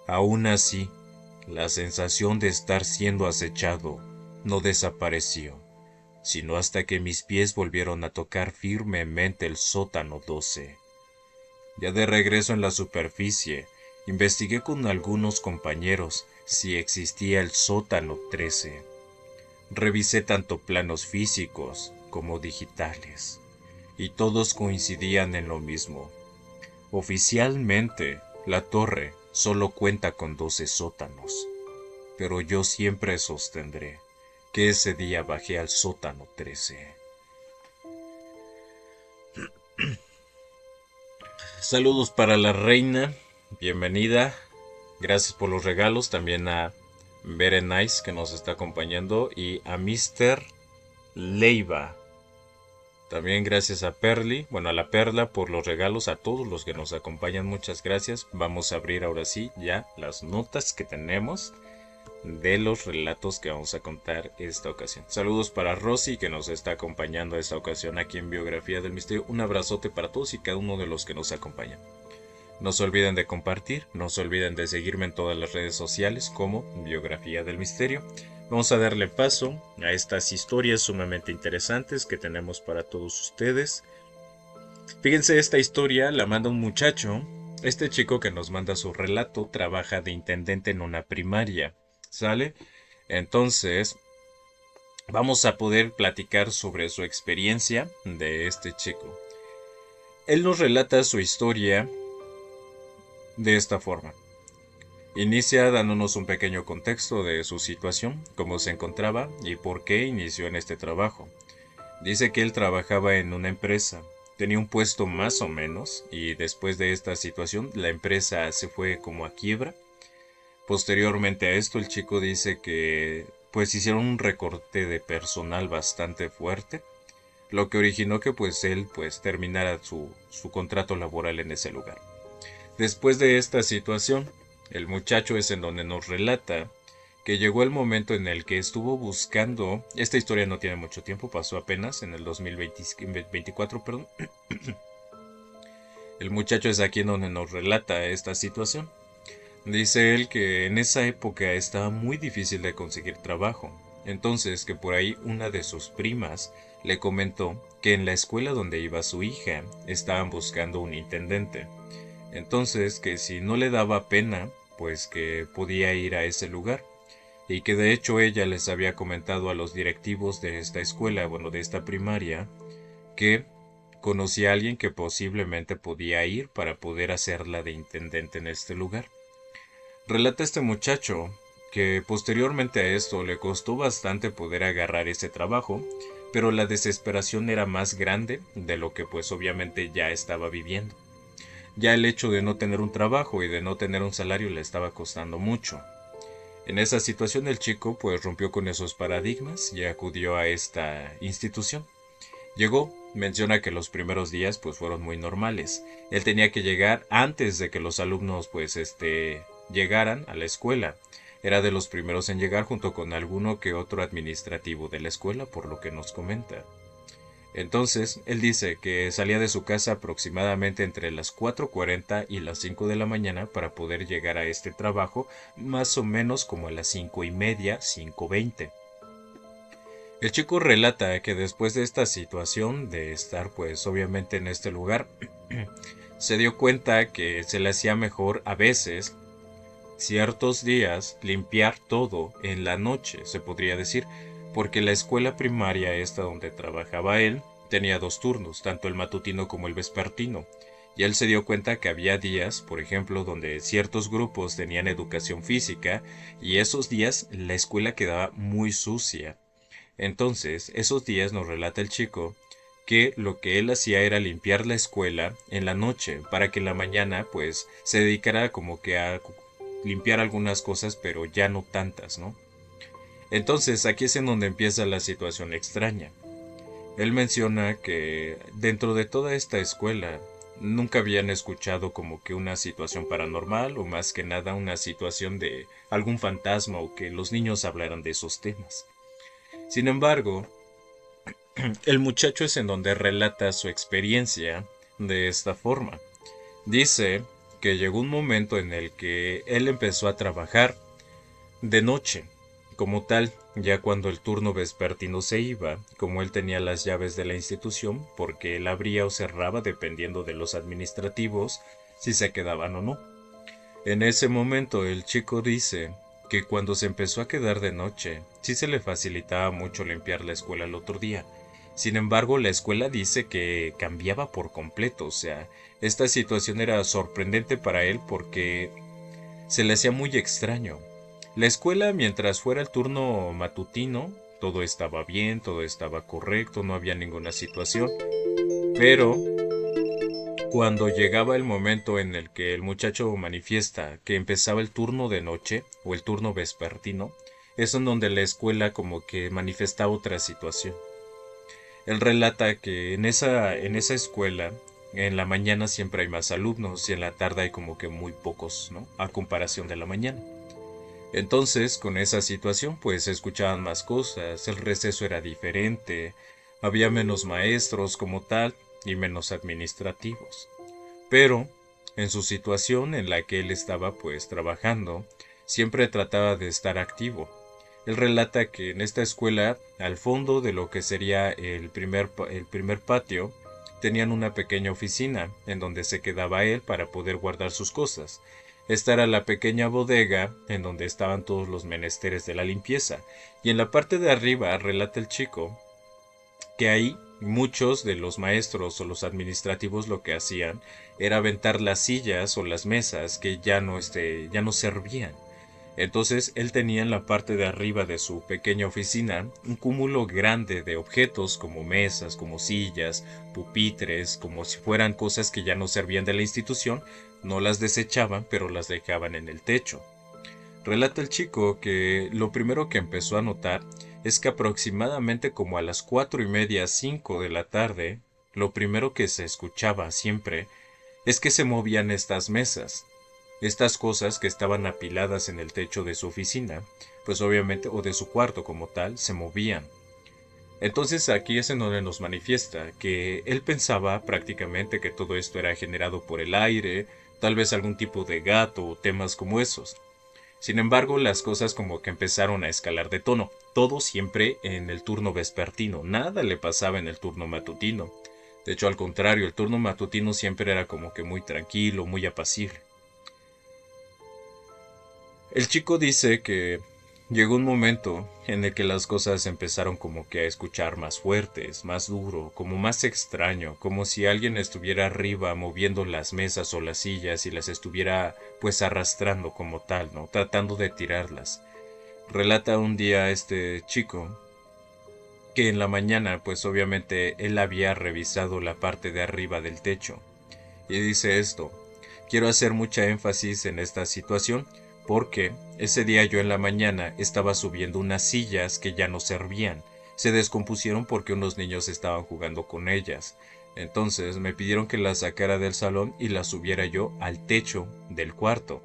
Aún así, la sensación de estar siendo acechado no desapareció, sino hasta que mis pies volvieron a tocar firmemente el sótano 12. Ya de regreso en la superficie, investigué con algunos compañeros si existía el sótano 13. Revisé tanto planos físicos como digitales, y todos coincidían en lo mismo. Oficialmente, la torre solo cuenta con 12 sótanos, pero yo siempre sostendré que ese día bajé al sótano 13. Saludos para la reina, bienvenida, gracias por los regalos, también a Berenice que nos está acompañando y a Mr. Leiva. También gracias a Perly, bueno, a la Perla por los regalos, a todos los que nos acompañan, muchas gracias. Vamos a abrir ahora sí ya las notas que tenemos de los relatos que vamos a contar esta ocasión. Saludos para Rosy que nos está acompañando esta ocasión aquí en Biografía del Misterio. Un abrazote para todos y cada uno de los que nos acompañan. No se olviden de compartir, no se olviden de seguirme en todas las redes sociales como Biografía del Misterio. Vamos a darle paso a estas historias sumamente interesantes que tenemos para todos ustedes. Fíjense, esta historia la manda un muchacho. Este chico que nos manda su relato trabaja de intendente en una primaria. ¿Sale? Entonces, vamos a poder platicar sobre su experiencia de este chico. Él nos relata su historia de esta forma. Inicia dándonos un pequeño contexto de su situación, cómo se encontraba y por qué inició en este trabajo. Dice que él trabajaba en una empresa, tenía un puesto más o menos, y después de esta situación la empresa se fue como a quiebra. Posteriormente a esto el chico dice que pues hicieron un recorte de personal bastante fuerte, lo que originó que pues él pues terminara su contrato laboral en ese lugar. Después de esta situación, el muchacho es en donde nos relata que llegó el momento en el que estuvo buscando, esta historia no tiene mucho tiempo, pasó apenas en el 2024, perdón. El muchacho es aquí en donde nos relata esta situación. Dice él que en esa época estaba muy difícil de conseguir trabajo, entonces que por ahí una de sus primas le comentó que en la escuela donde iba su hija estaban buscando un intendente. Entonces que si no le daba pena, pues que podía ir a ese lugar, y que de hecho ella les había comentado a los directivos de esta escuela, bueno, de esta primaria, que conocía a alguien que posiblemente podía ir para poder hacerla de intendente en este lugar. Relata este muchacho que posteriormente a esto le costó bastante poder agarrar ese trabajo, pero la desesperación era más grande de lo que pues obviamente ya estaba viviendo. Ya el hecho de no tener un trabajo y de no tener un salario le estaba costando mucho. En esa situación el chico pues rompió con esos paradigmas y acudió a esta institución. Llegó, menciona que los primeros días pues fueron muy normales. Él tenía que llegar antes de que los alumnos pues llegaran a la escuela. Era de los primeros en llegar junto con alguno que otro administrativo de la escuela, por lo que nos comenta. Entonces, él dice que salía de su casa aproximadamente entre las 4:40 y las 5 de la mañana para poder llegar a este trabajo, más o menos como a las 5:30, 5:20. El chico relata que después de esta situación, de estar pues obviamente en este lugar, se dio cuenta que se le hacía mejor a veces, ciertos días, limpiar todo en la noche, se podría decir, porque la escuela primaria esta donde trabajaba él tenía dos turnos, tanto el matutino como el vespertino. Y él se dio cuenta que había días, por ejemplo, donde ciertos grupos tenían educación física y esos días la escuela quedaba muy sucia. Entonces, esos días nos relata el chico que lo que él hacía era limpiar la escuela en la noche para que en la mañana pues se dedicara como que a limpiar algunas cosas pero ya no tantas, ¿no? Entonces aquí es en donde empieza la situación extraña. Él menciona que dentro de toda esta escuela nunca habían escuchado como que una situación paranormal o más que nada una situación de algún fantasma o que los niños hablaran de esos temas. Sin embargo, el muchacho es en donde relata su experiencia de esta forma. Dice que llegó un momento en el que él empezó a trabajar de noche, como tal, ya cuando el turno vespertino se iba, como él tenía las llaves de la institución, porque él abría o cerraba dependiendo de los administrativos, si se quedaban o no. En ese momento el chico dice que cuando se empezó a quedar de noche, sí se le facilitaba mucho limpiar la escuela el otro día. Sin embargo, la escuela dice que cambiaba por completo, o sea, esta situación era sorprendente para él porque se le hacía muy extraño. La escuela, mientras fuera el turno matutino, todo estaba bien, todo estaba correcto, no había ninguna situación, pero cuando llegaba el momento en el que el muchacho manifiesta que empezaba el turno de noche o el turno vespertino, es en donde la escuela como que manifestaba otra situación. Él relata que en esa escuela, en la mañana siempre hay más alumnos y en la tarde hay como que muy pocos, ¿no? A comparación de la mañana. Entonces, con esa situación, pues se escuchaban más cosas, el receso era diferente, había menos maestros como tal y menos administrativos. Pero, en su situación en la que él estaba pues trabajando, siempre trataba de estar activo. Él relata que en esta escuela, al fondo de lo que sería el primer patio, tenían una pequeña oficina en donde se quedaba él para poder guardar sus cosas. Esta era la pequeña bodega en donde estaban todos los menesteres de la limpieza. Y en la parte de arriba, relata el chico, que ahí muchos de los maestros o los administrativos lo que hacían era aventar las sillas o las mesas que ya no servían. Entonces él tenía en la parte de arriba de su pequeña oficina un cúmulo grande de objetos como mesas, como sillas, pupitres, como si fueran cosas que ya no servían de la institución, no las desechaban, pero las dejaban en el techo. Relata el chico que lo primero que empezó a notar es que aproximadamente como a las 4:30, 5 de la tarde, lo primero que se escuchaba siempre es que se movían estas mesas, estas cosas que estaban apiladas en el techo de su oficina, pues obviamente, o de su cuarto como tal, se movían. Entonces aquí es en donde nos manifiesta que él pensaba prácticamente que todo esto era generado por el aire, tal vez algún tipo de gato o temas como esos. Sin embargo, las cosas como que empezaron a escalar de tono, todo siempre en el turno vespertino, nada le pasaba en el turno matutino. De hecho, al contrario, el turno matutino siempre era como que muy tranquilo, muy apacible. El chico dice que llegó un momento en el que las cosas empezaron como que a escuchar más fuertes, más duro, como más extraño, como si alguien estuviera arriba moviendo las mesas o las sillas y las estuviera pues arrastrando como tal, ¿no? Tratando de tirarlas. Relata un día este chico que en la mañana pues obviamente él había revisado la parte de arriba del techo y dice esto: quiero hacer mucha énfasis en esta situación porque ese día yo en la mañana estaba subiendo unas sillas que ya no servían. Se descompusieron porque unos niños estaban jugando con ellas. Entonces me pidieron que las sacara del salón y las subiera yo al techo del cuarto.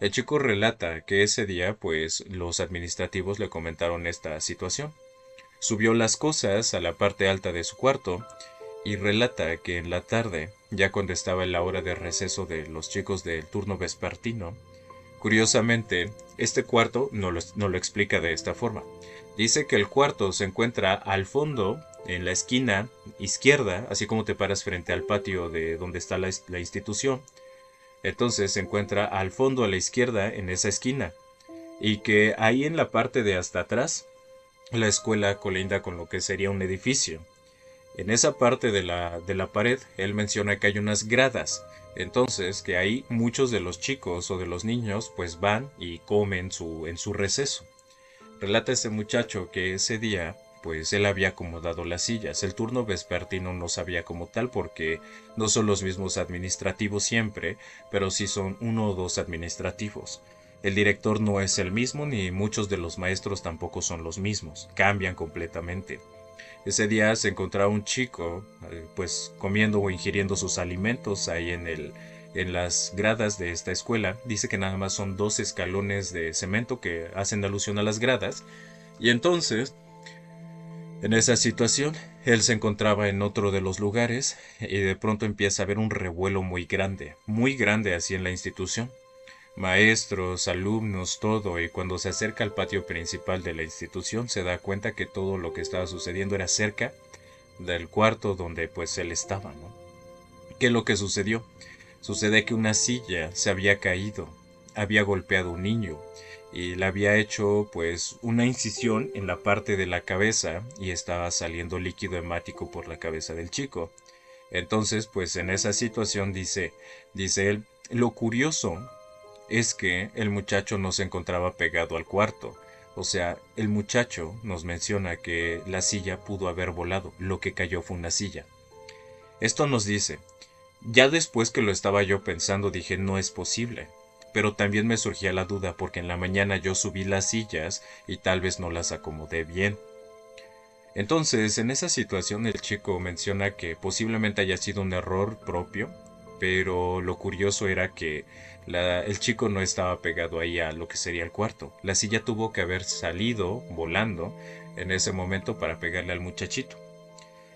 El chico relata que ese día pues los administrativos le comentaron esta situación. Subió las cosas a la parte alta de su cuarto y relata que en la tarde, ya cuando estaba en la hora de receso de los chicos del turno vespertino, curiosamente, este cuarto no lo explica de esta forma. Dice que el cuarto se encuentra al fondo en la esquina izquierda, así como te paras frente al patio de donde está la institución. Entonces se encuentra al fondo a la izquierda en esa esquina. Y que ahí en la parte de hasta atrás, la escuela colinda con lo que sería un edificio. En esa parte de la pared, él menciona que hay unas gradas. Entonces, que ahí muchos de los chicos o de los niños pues van y comen en su receso. Relata ese muchacho que ese día pues él había acomodado las sillas. El turno vespertino no sabía como tal porque no son los mismos administrativos siempre, pero sí son uno o dos administrativos. El director no es el mismo ni muchos de los maestros tampoco son los mismos, cambian completamente. Ese día se encontraba un chico, pues comiendo o ingiriendo sus alimentos ahí en las gradas de esta escuela. Dice que nada más son dos escalones de cemento que hacen alusión a las gradas. Y entonces, en esa situación, él se encontraba en otro de los lugares y de pronto empieza a haber un revuelo muy grande así en la institución. Maestros, alumnos, todo, y cuando se acerca al patio principal de la institución se da cuenta que todo lo que estaba sucediendo era cerca del cuarto donde pues él estaba, ¿no? ¿Qué es lo que sucedió? Sucede que una silla se había caído, había golpeado a un niño y le había hecho pues una incisión en la parte de la cabeza y estaba saliendo líquido hemático por la cabeza del chico. Entonces pues en esa situación dice él, lo curioso es que el muchacho no se encontraba pegado al cuarto. O sea, el muchacho nos menciona que la silla pudo haber volado, lo que cayó fue una silla. Esto nos dice, ya después que lo estaba yo pensando dije no es posible, pero también me surgía la duda porque en la mañana yo subí las sillas y tal vez no las acomodé bien. Entonces, en esa situación el chico menciona que posiblemente haya sido un error propio, pero lo curioso era que el chico no estaba pegado ahí a lo que sería el cuarto. La silla tuvo que haber salido volando en ese momento para pegarle al muchachito.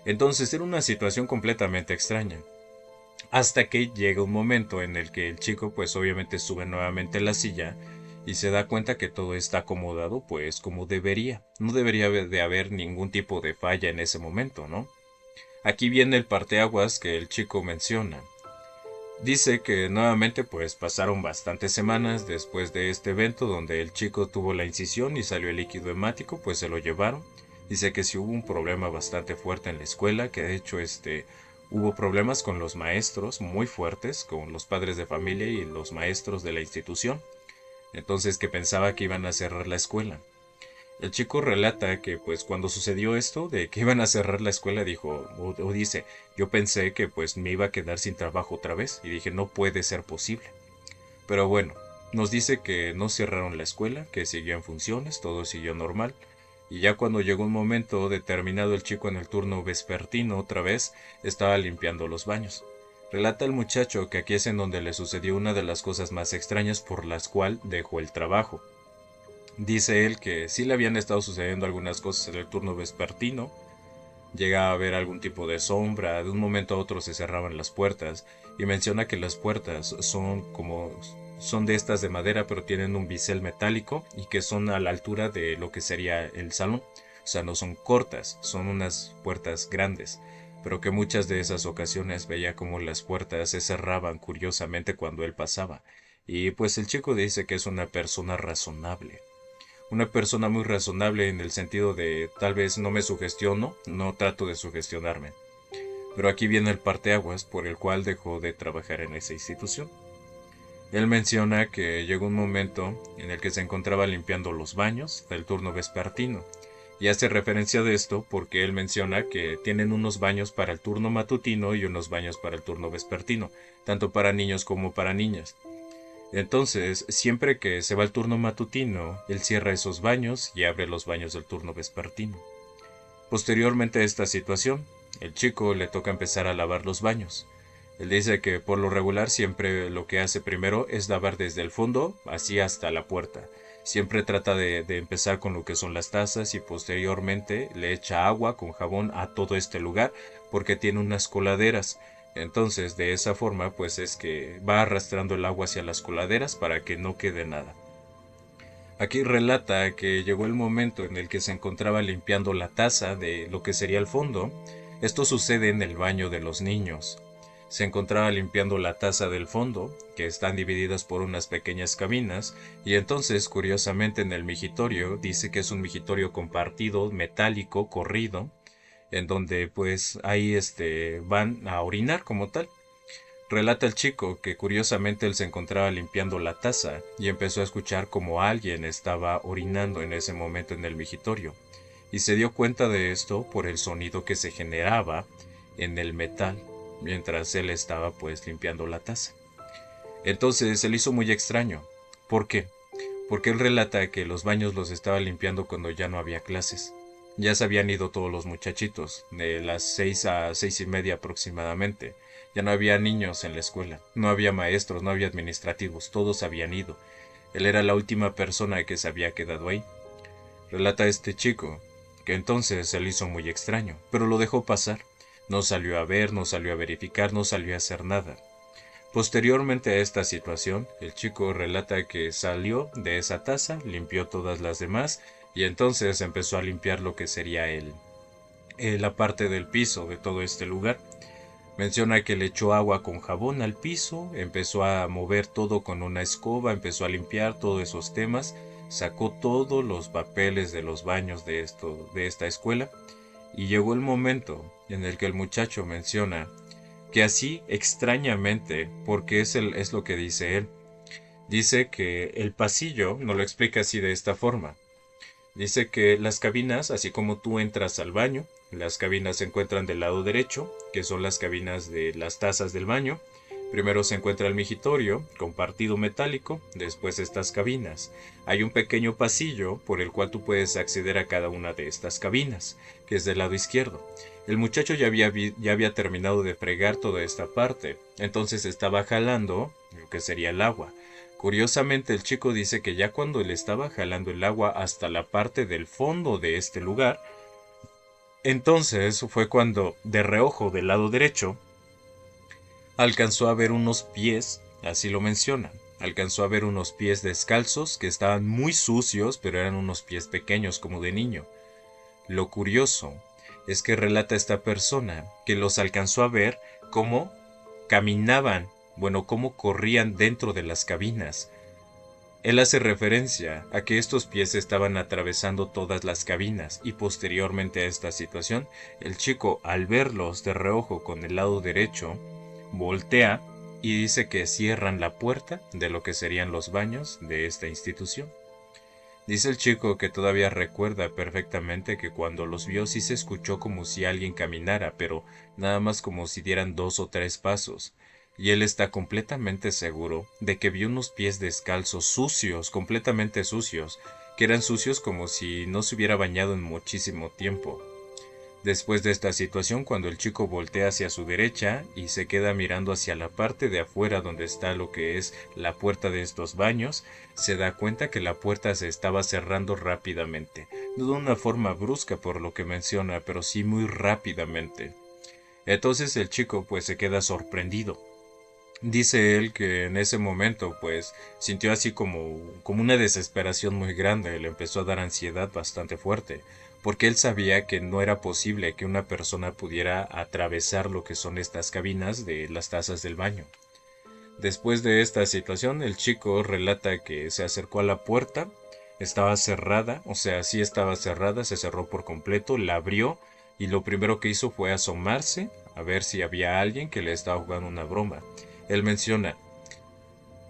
Entonces era una situación completamente extraña. Hasta que llega un momento en el que el chico pues obviamente sube nuevamente la silla y se da cuenta que todo está acomodado pues como debería. No debería de haber ningún tipo de falla en ese momento, ¿no? Aquí viene el parteaguas que el chico menciona. Dice que nuevamente pues pasaron bastantes semanas después de este evento donde el chico tuvo la incisión y salió el líquido hemático, pues se lo llevaron. Dice que sí hubo un problema bastante fuerte en la escuela, que de hecho hubo problemas con los maestros muy fuertes, con los padres de familia y los maestros de la institución. Entonces que pensaba que iban a cerrar la escuela. El chico relata que pues cuando sucedió esto de que iban a cerrar la escuela dijo o dice, yo pensé que pues me iba a quedar sin trabajo otra vez y dije no puede ser posible. Pero bueno, nos dice que no cerraron la escuela, que siguió en funciones, todo siguió normal. Y ya cuando llegó un momento determinado el chico en el turno vespertino otra vez estaba limpiando los baños. Relata el muchacho que aquí es en donde le sucedió una de las cosas más extrañas por las cual dejó el trabajo. Dice él que sí le habían estado sucediendo algunas cosas en el turno vespertino. Llega a haber algún tipo de sombra, de un momento a otro se cerraban las puertas y menciona que las puertas son de estas de madera pero tienen un bisel metálico y que son a la altura de lo que sería el salón. O sea, no son cortas, son unas puertas grandes, pero que muchas de esas ocasiones veía como las puertas se cerraban curiosamente cuando él pasaba. Y pues el chico dice que es una persona razonable, una persona muy razonable en el sentido de tal vez no me sugestiono, no trato de sugestionarme. Pero aquí viene el parteaguas por el cual dejó de trabajar en esa institución. Él menciona que llegó un momento en el que se encontraba limpiando los baños del turno vespertino. Y hace referencia de esto porque él menciona que tienen unos baños para el turno matutino y unos baños para el turno vespertino, tanto para niños como para niñas. Entonces, siempre que se va el turno matutino, él cierra esos baños y abre los baños del turno vespertino. Posteriormente a esta situación, el chico le toca empezar a lavar los baños. Él dice que por lo regular siempre lo que hace primero es lavar desde el fondo así hasta la puerta. Siempre trata de empezar con lo que son las tazas y posteriormente le echa agua con jabón a todo este lugar porque tiene unas coladeras. Entonces de esa forma pues es que va arrastrando el agua hacia las coladeras para que no quede nada. Aquí relata que llegó el momento en el que se encontraba limpiando la taza de lo que sería el fondo. Esto sucede en el baño de los niños. Se encontraba limpiando la taza del fondo, que están divididas por unas pequeñas cabinas, y entonces, curiosamente, en el migitorio, dice que es un migitorio compartido, metálico, corrido, en donde pues ahí van a orinar como tal. Relata el chico que curiosamente él se encontraba limpiando la taza y empezó a escuchar como alguien estaba orinando en ese momento en el migitorio, y se dio cuenta de esto por el sonido que se generaba en el metal mientras él estaba pues limpiando la taza. Entonces se le hizo muy extraño. ¿Por qué? Porque él relata que los baños los estaba limpiando cuando ya no había clases. Ya se habían ido todos los muchachitos, de las 6 a 6:30 aproximadamente. Ya no había niños en la escuela, no había maestros, no había administrativos, todos habían ido. Él era la última persona que se había quedado ahí. Relata este chico, que entonces se le hizo muy extraño, pero lo dejó pasar. No salió a ver, no salió a verificar, no salió a hacer nada. Posteriormente a esta situación, el chico relata que salió de esa taza, limpió todas las demás y entonces empezó a limpiar lo que sería la parte del piso de todo este lugar. Menciona que le echó agua con jabón al piso, empezó a mover todo con una escoba, empezó a limpiar todos esos temas, sacó todos los papeles de los baños de esta escuela, y llegó el momento en el que el muchacho menciona que así extrañamente, porque es lo que dice él, dice que el pasillo, no lo explica así de esta forma, dice que las cabinas, así como tú entras al baño, las cabinas se encuentran del lado derecho, que son las cabinas de las tazas del baño. Primero se encuentra el migitorio, compartido metálico, después estas cabinas. Hay un pequeño pasillo por el cual tú puedes acceder a cada una de estas cabinas, que es del lado izquierdo. El muchacho ya había terminado de fregar toda esta parte, entonces estaba jalando lo que sería el agua. Curiosamente, el chico dice que ya cuando le estaba jalando el agua hasta la parte del fondo de este lugar, entonces fue cuando, de reojo del lado derecho, alcanzó a ver unos pies, así lo menciona. Alcanzó a ver unos pies descalzos que estaban muy sucios, pero eran unos pies pequeños como de niño. Lo curioso es que relata esta persona que los alcanzó a ver cómo caminaban, bueno, cómo corrían dentro de las cabinas. Él hace referencia a que estos pies estaban atravesando todas las cabinas y posteriormente a esta situación, el chico al verlos de reojo con el lado derecho, voltea y dice que cierran la puerta de lo que serían los baños de esta institución. Dice el chico que todavía recuerda perfectamente que cuando los vio sí se escuchó como si alguien caminara, pero nada más como si dieran 2 o 3 pasos. Y él está completamente seguro de que vio unos pies descalzos sucios, completamente sucios, que eran sucios como si no se hubiera bañado en muchísimo tiempo. Después de esta situación, cuando el chico voltea hacia su derecha y se queda mirando hacia la parte de afuera donde está lo que es la puerta de estos baños, se da cuenta que la puerta se estaba cerrando rápidamente, no de una forma brusca por lo que menciona, pero sí muy rápidamente. Entonces el chico pues se queda sorprendido. Dice él que en ese momento pues sintió así como una desesperación muy grande, le empezó a dar ansiedad bastante fuerte, porque él sabía que no era posible que una persona pudiera atravesar lo que son estas cabinas de las tazas del baño. Después de esta situación, el chico relata que se acercó a la puerta, estaba cerrada, o sea, sí estaba cerrada, se cerró por completo, la abrió y lo primero que hizo fue asomarse a ver si había alguien que le estaba jugando una broma. Él menciona,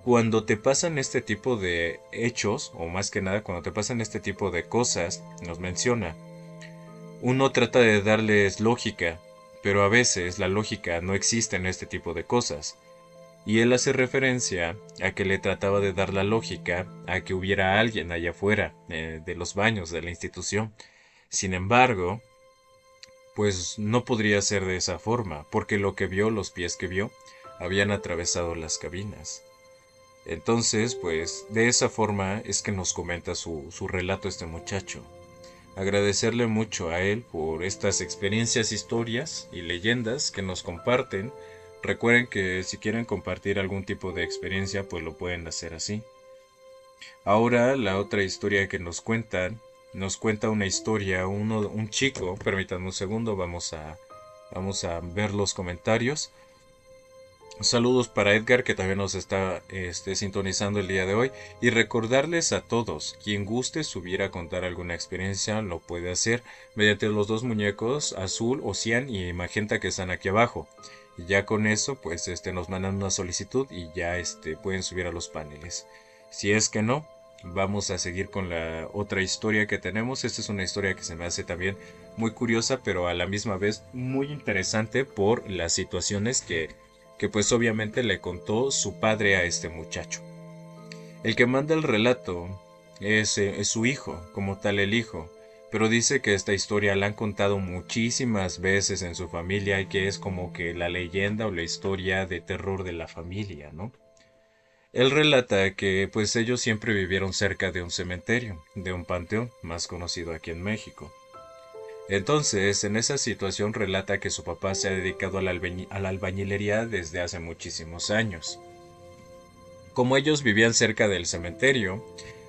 cuando te pasan este tipo de hechos, o más que nada cuando te pasan este tipo de cosas, nos menciona, uno trata de darles lógica, pero a veces la lógica no existe en este tipo de cosas. Y él hace referencia a que le trataba de dar la lógica a que hubiera alguien allá afuera de los baños de la institución. Sin embargo, pues no podría ser de esa forma, porque lo que vio, los pies que vio, habían atravesado las cabinas. Entonces, pues de esa forma es que nos comenta su relato este muchacho. Agradecerle mucho a él por estas experiencias, historias y leyendas que nos comparten. Recuerden que si quieren compartir algún tipo de experiencia, pues lo pueden hacer así. Ahora la otra historia que nos cuenta una historia, un chico, permítanme un segundo, vamos a ver los comentarios. Saludos para Edgar que también nos está sintonizando el día de hoy y recordarles a todos, quien guste subir a contar alguna experiencia lo puede hacer mediante los dos muñecos azul, cian y magenta que están aquí abajo. Y ya con eso pues nos mandan una solicitud y ya pueden subir a los paneles. Si es que no, vamos a seguir con la otra historia que tenemos. Esta es una historia que se me hace también muy curiosa pero a la misma vez muy interesante por las situaciones que pues obviamente le contó su padre a este muchacho. El que manda el relato es su hijo, como tal el hijo, pero dice que esta historia la han contado muchísimas veces en su familia y que es como que la leyenda o la historia de terror de la familia, ¿no? Él relata que pues ellos siempre vivieron cerca de un cementerio, de un panteón, más conocido aquí en México. Entonces, en esa situación relata que su papá se ha dedicado a a la albañilería desde hace muchísimos años. Como ellos vivían cerca del cementerio,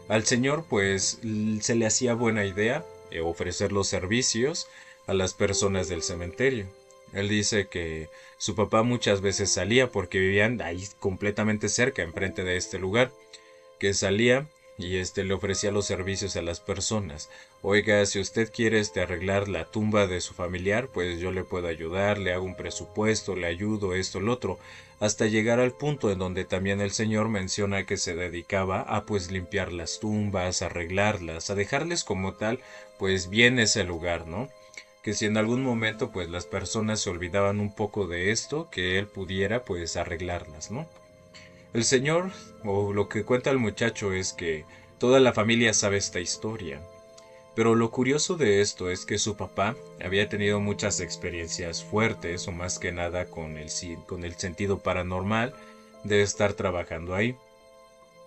al señor pues se le hacía buena idea ofrecer los servicios a las personas del cementerio. Él dice que su papá muchas veces salía porque vivían ahí completamente cerca, enfrente de este lugar que salía y le ofrecía los servicios a las personas. Oiga, si usted quiere arreglar la tumba de su familiar, pues yo le puedo ayudar, le hago un presupuesto, le ayudo, esto, lo otro, hasta llegar al punto en donde también el señor menciona que se dedicaba a pues limpiar las tumbas, arreglarlas, a dejarles como tal, pues bien ese lugar, ¿no? Que si en algún momento pues las personas se olvidaban un poco de esto, que él pudiera pues arreglarlas, ¿no? El señor, o lo que cuenta el muchacho, es que toda la familia sabe esta historia. Pero lo curioso de esto es que su papá había tenido muchas experiencias fuertes, o más que nada con el sentido paranormal de estar trabajando ahí.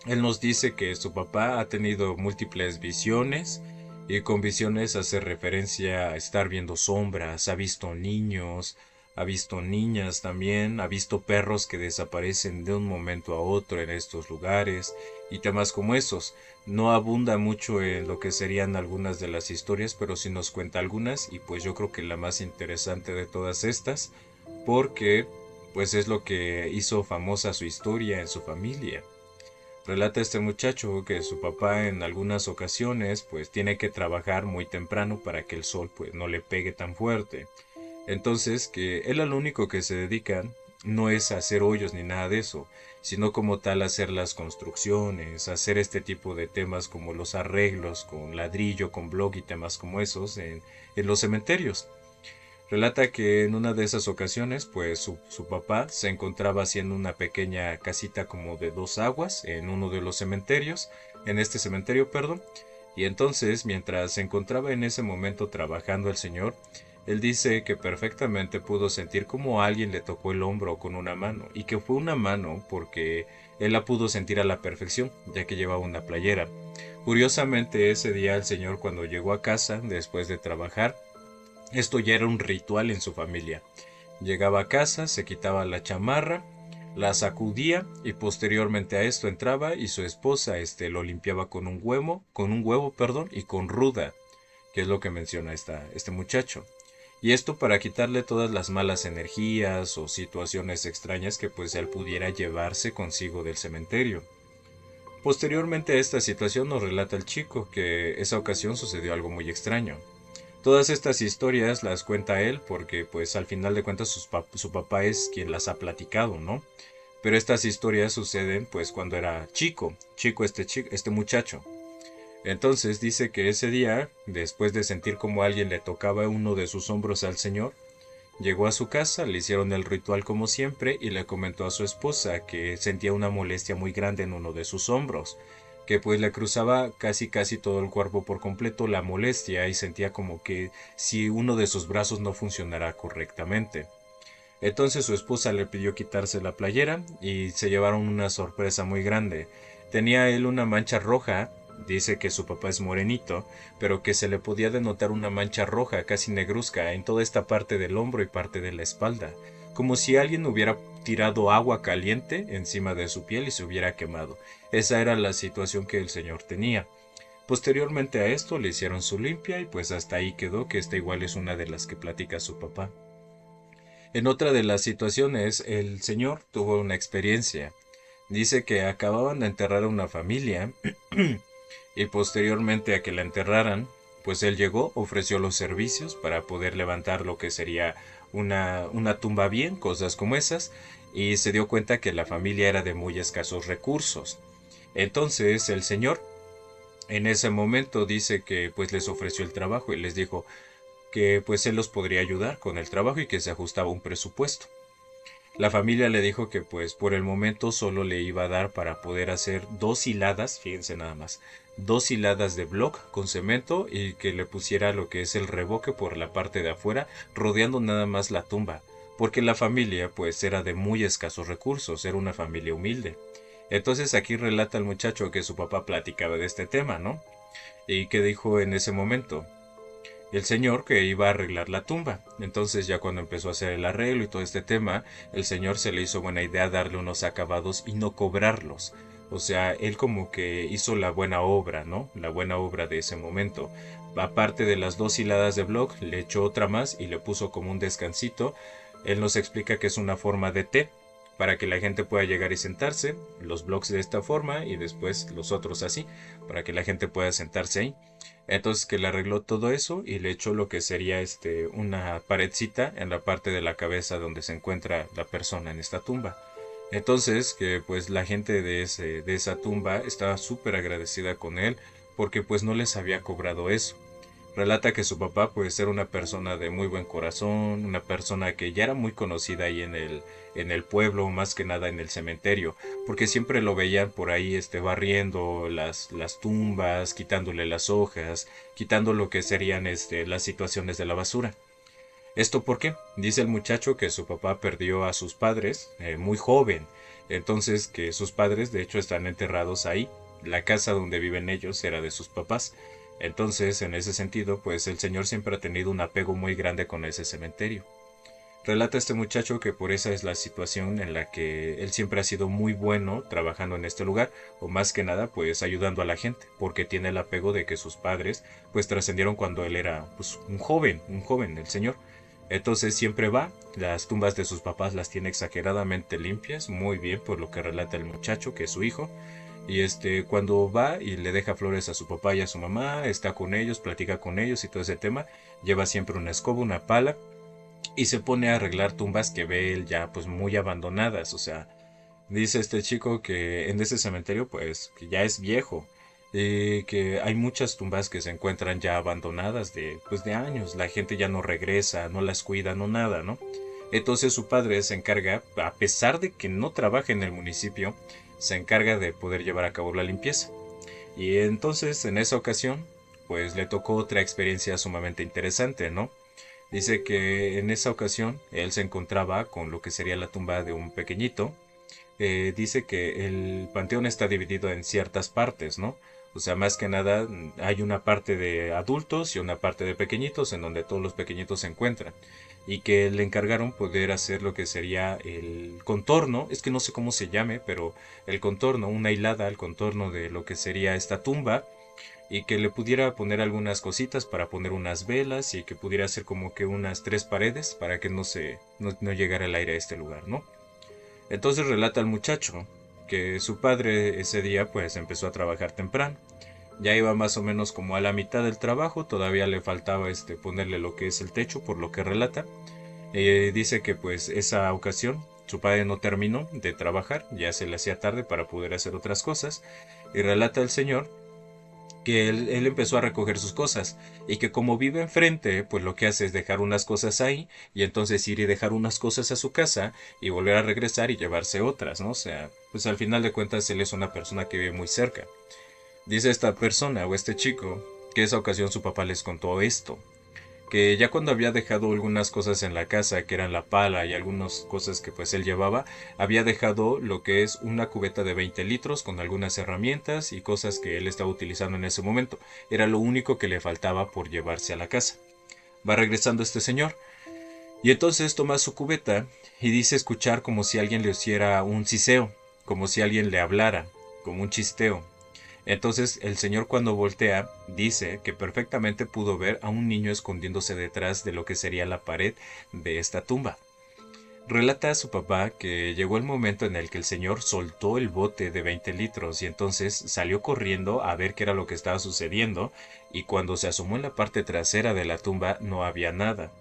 Él nos dice que su papá ha tenido múltiples visiones y con visiones hace referencia a estar viendo sombras, ha visto niños, ha visto niñas también, ha visto perros que desaparecen de un momento a otro en estos lugares y temas como esos. No abunda mucho en lo que serían algunas de las historias, pero sí nos cuenta algunas y pues yo creo que la más interesante de todas estas, porque pues es lo que hizo famosa su historia en su familia. Relata este muchacho que su papá en algunas ocasiones pues tiene que trabajar muy temprano para que el sol pues no le pegue tan fuerte. Entonces que él a lo único que se dedica no es a hacer hoyos ni nada de eso, sino como tal hacer las construcciones, hacer este tipo de temas como los arreglos con ladrillo, con block y temas como esos en los cementerios. Relata que en una de esas ocasiones, pues su papá se encontraba haciendo una pequeña casita como de dos aguas en uno de los cementerios, en este cementerio, perdón, y entonces, mientras se encontraba en ese momento trabajando el señor, él dice que perfectamente pudo sentir como alguien le tocó el hombro con una mano, y que fue una mano porque él la pudo sentir a la perfección, ya que llevaba una playera. Curiosamente, ese día el señor cuando llegó a casa, después de trabajar, esto ya era un ritual en su familia. Llegaba a casa, se quitaba la chamarra, la sacudía y posteriormente a esto entraba y su esposa lo limpiaba con un huevo, perdón, y con ruda, que es lo que menciona este muchacho. Y esto para quitarle todas las malas energías o situaciones extrañas que pues él pudiera llevarse consigo del cementerio. Posteriormente a esta situación nos relata el chico que esa ocasión sucedió algo muy extraño. Todas estas historias las cuenta él porque pues al final de cuentas su papá es quien las ha platicado, ¿no? Pero estas historias suceden pues cuando era chico este muchacho. Entonces dice que ese día, después de sentir como alguien le tocaba uno de sus hombros al señor, llegó a su casa, le hicieron el ritual como siempre y le comentó a su esposa que sentía una molestia muy grande en uno de sus hombros, que pues le cruzaba casi todo el cuerpo por completo la molestia y sentía como que si uno de sus brazos no funcionara correctamente. Entonces su esposa le pidió quitarse la playera y se llevaron una sorpresa muy grande. Tenía él una mancha roja, dice que su papá es morenito, pero que se le podía denotar una mancha roja casi negruzca en toda esta parte del hombro y parte de la espalda. como si alguien hubiera tirado agua caliente encima de su piel y se hubiera quemado. Esa era la situación que el señor tenía. Posteriormente a esto le hicieron su limpia y pues hasta ahí quedó, que esta igual es una de las que platica su papá. En otra de las situaciones, el señor tuvo una experiencia. Dice que acababan de enterrar a una familia y posteriormente a que la enterraran, pues él llegó, ofreció los servicios para poder levantar lo que sería una tumba bien, cosas como esas, y se dio cuenta que la familia era de muy escasos recursos. Entonces el señor en ese momento dice que pues les ofreció el trabajo y les dijo que pues él los podría ayudar con el trabajo y que se ajustaba un presupuesto. La familia le dijo que pues por el momento solo le iba a dar para poder hacer 2 hiladas, fíjense nada más, 2 hiladas de block con cemento y que le pusiera lo que es el revoque por la parte de afuera, rodeando nada más la tumba, porque la familia pues era de muy escasos recursos, era una familia humilde. Entonces aquí relata el muchacho que su papá platicaba de este tema, ¿no? Y que dijo en ese momento, el señor que iba a arreglar la tumba. Entonces ya cuando empezó a hacer el arreglo y todo este tema, el señor se le hizo buena idea darle unos acabados y no cobrarlos. O sea, él como que hizo la buena obra, ¿no? La buena obra de ese momento. Aparte de las 2 hiladas de block, le echó otra más y le puso como un descansito. Él nos explica que es una forma de T, para que la gente pueda llegar y sentarse, los blocks de esta forma y después los otros así, para que la gente pueda sentarse ahí. Entonces que le arregló todo eso y le echó lo que sería una paredcita en la parte de la cabeza donde se encuentra la persona en esta tumba. Entonces que pues la gente de esa tumba estaba súper agradecida con él porque pues no les había cobrado eso. Relata que su papá pues era una persona de muy buen corazón, una persona que ya era muy conocida ahí en el pueblo, más que nada en el cementerio, porque siempre lo veían por ahí barriendo las tumbas, quitándole las hojas, quitando lo que serían las situaciones de la basura. ¿Esto por qué? Dice el muchacho que su papá perdió a sus padres muy joven, entonces que sus padres de hecho están enterrados ahí. La casa donde viven ellos era de sus papás. Entonces, en ese sentido, pues el señor siempre ha tenido un apego muy grande con ese cementerio. Relata este muchacho que por esa es la situación en la que él siempre ha sido muy bueno trabajando en este lugar, o más que nada pues ayudando a la gente, porque tiene el apego de que sus padres pues trascendieron cuando él era pues un joven, el señor. Entonces siempre va, las tumbas de sus papás las tiene exageradamente limpias, muy bien por lo que relata el muchacho, que es su hijo. Y cuando va y le deja flores a su papá y a su mamá, está con ellos, platica con ellos y todo ese tema, lleva siempre una escoba, una pala y se pone a arreglar tumbas que ve él ya pues muy abandonadas. O sea, dice este chico que en ese cementerio pues que ya es viejo, que hay muchas tumbas que se encuentran ya abandonadas de años, la gente ya no regresa, no las cuida, no nada, ¿no? Entonces su padre se encarga, a pesar de que no trabaja en el municipio, se encarga de poder llevar a cabo la limpieza. Y entonces en esa ocasión pues le tocó otra experiencia sumamente interesante, ¿no? Dice que en esa ocasión él se encontraba con lo que sería la tumba de un pequeñito. Dice que el panteón está dividido en ciertas partes, ¿no? O sea, más que nada hay una parte de adultos y una parte de pequeñitos en donde todos los pequeñitos se encuentran. Y que le encargaron poder hacer lo que sería el contorno, es que no sé cómo se llame, pero el contorno, una hilada al contorno de lo que sería esta tumba y que le pudiera poner algunas cositas para poner unas velas y que pudiera hacer como que unas 3 paredes para que no llegara el aire a este lugar, ¿no? Entonces relata el muchacho que su padre ese día pues empezó a trabajar temprano. Ya iba más o menos como a la mitad del trabajo, todavía le faltaba ponerle lo que es el techo, por lo que relata. Dice que pues esa ocasión su padre no terminó de trabajar, ya se le hacía tarde para poder hacer otras cosas, y relata el señor que él empezó a recoger sus cosas y que como vive enfrente, pues lo que hace es dejar unas cosas ahí y entonces ir y dejar unas cosas a su casa y volver a regresar y llevarse otras, ¿no? O sea, pues al final de cuentas él es una persona que vive muy cerca. Dice esta persona o este chico que esa ocasión su papá les contó esto, que ya cuando había dejado algunas cosas en la casa, que eran la pala y algunas cosas que pues él llevaba, había dejado lo que es una cubeta de 20 litros con algunas herramientas y cosas que él estaba utilizando en ese momento. Era lo único que le faltaba por llevarse a la casa. Va regresando este señor Y entonces toma su cubeta y dice escuchar como si alguien le hiciera un siseo, como si alguien le hablara, como un chisteo. Entonces el señor cuando voltea dice que perfectamente pudo ver a un niño escondiéndose detrás de lo que sería la pared de esta tumba. Relata a su papá que llegó el momento en el que el señor soltó el bote de 20 litros y entonces salió corriendo a ver qué era lo que estaba sucediendo y cuando se asomó en la parte trasera de la tumba no había nada.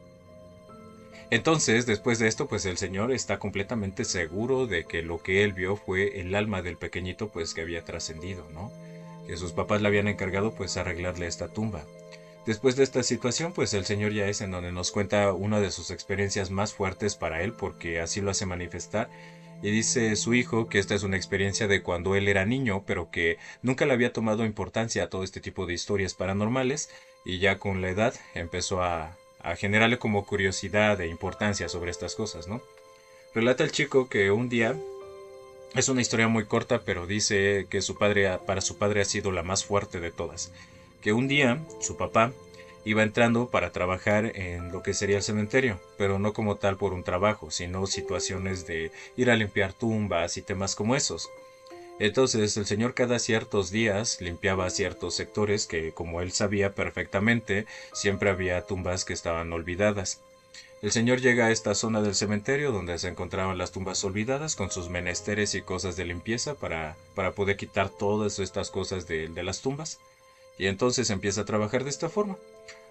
Entonces, después de esto, pues el señor está completamente seguro de que lo que él vio fue el alma del pequeñito pues que había trascendido, ¿no? Que sus papás le habían encargado pues arreglarle esta tumba. Después de esta situación, pues el señor ya es en donde nos cuenta una de sus experiencias más fuertes para él, porque así lo hace manifestar. Y dice su hijo que esta es una experiencia de cuando él era niño, pero que nunca le había tomado importancia a todo este tipo de historias paranormales, y ya con la edad empezó a generarle como curiosidad e importancia sobre estas cosas, ¿no? Relata el chico que un día, es una historia muy corta, pero dice que su padre, para su padre ha sido la más fuerte de todas. Que un día su papá iba entrando para trabajar en lo que sería el cementerio, pero no como tal por un trabajo, sino situaciones de ir a limpiar tumbas y temas como esos. Entonces el señor cada ciertos días limpiaba ciertos sectores que, como él sabía perfectamente, siempre había tumbas que estaban olvidadas. El señor llega a esta zona del cementerio donde se encontraban las tumbas olvidadas con sus menesteres y cosas de limpieza para poder quitar todas estas cosas de las tumbas. Y entonces empieza a trabajar de esta forma.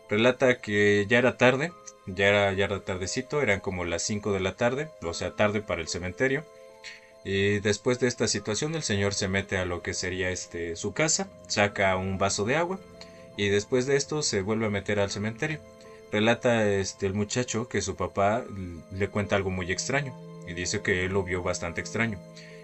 Relata que ya era tarde, ya era tardecito, eran como las 5 de la tarde, o sea, tarde para el cementerio. Y después de esta situación el señor se mete a lo que sería su casa, saca un vaso de agua y después de esto se vuelve a meter al cementerio. Relata el muchacho que su papá le cuenta algo muy extraño y dice que él lo vio bastante extraño.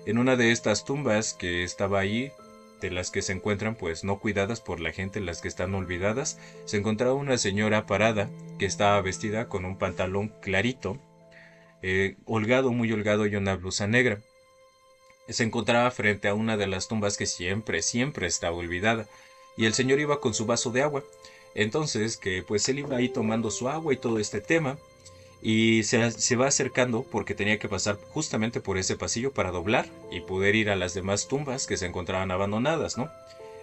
En una de estas tumbas que estaba ahí, de las que se encuentran pues no cuidadas por la gente, las que están olvidadas, se encontraba una señora parada que estaba vestida con un pantalón clarito, holgado, muy holgado y una blusa negra. Se encontraba frente a una de las tumbas que siempre estaba olvidada, y el señor iba con su vaso de agua. Entonces, que pues él iba ahí tomando su agua y todo este tema, y se va acercando porque tenía que pasar justamente por ese pasillo para doblar y poder ir a las demás tumbas que se encontraban abandonadas, ¿no?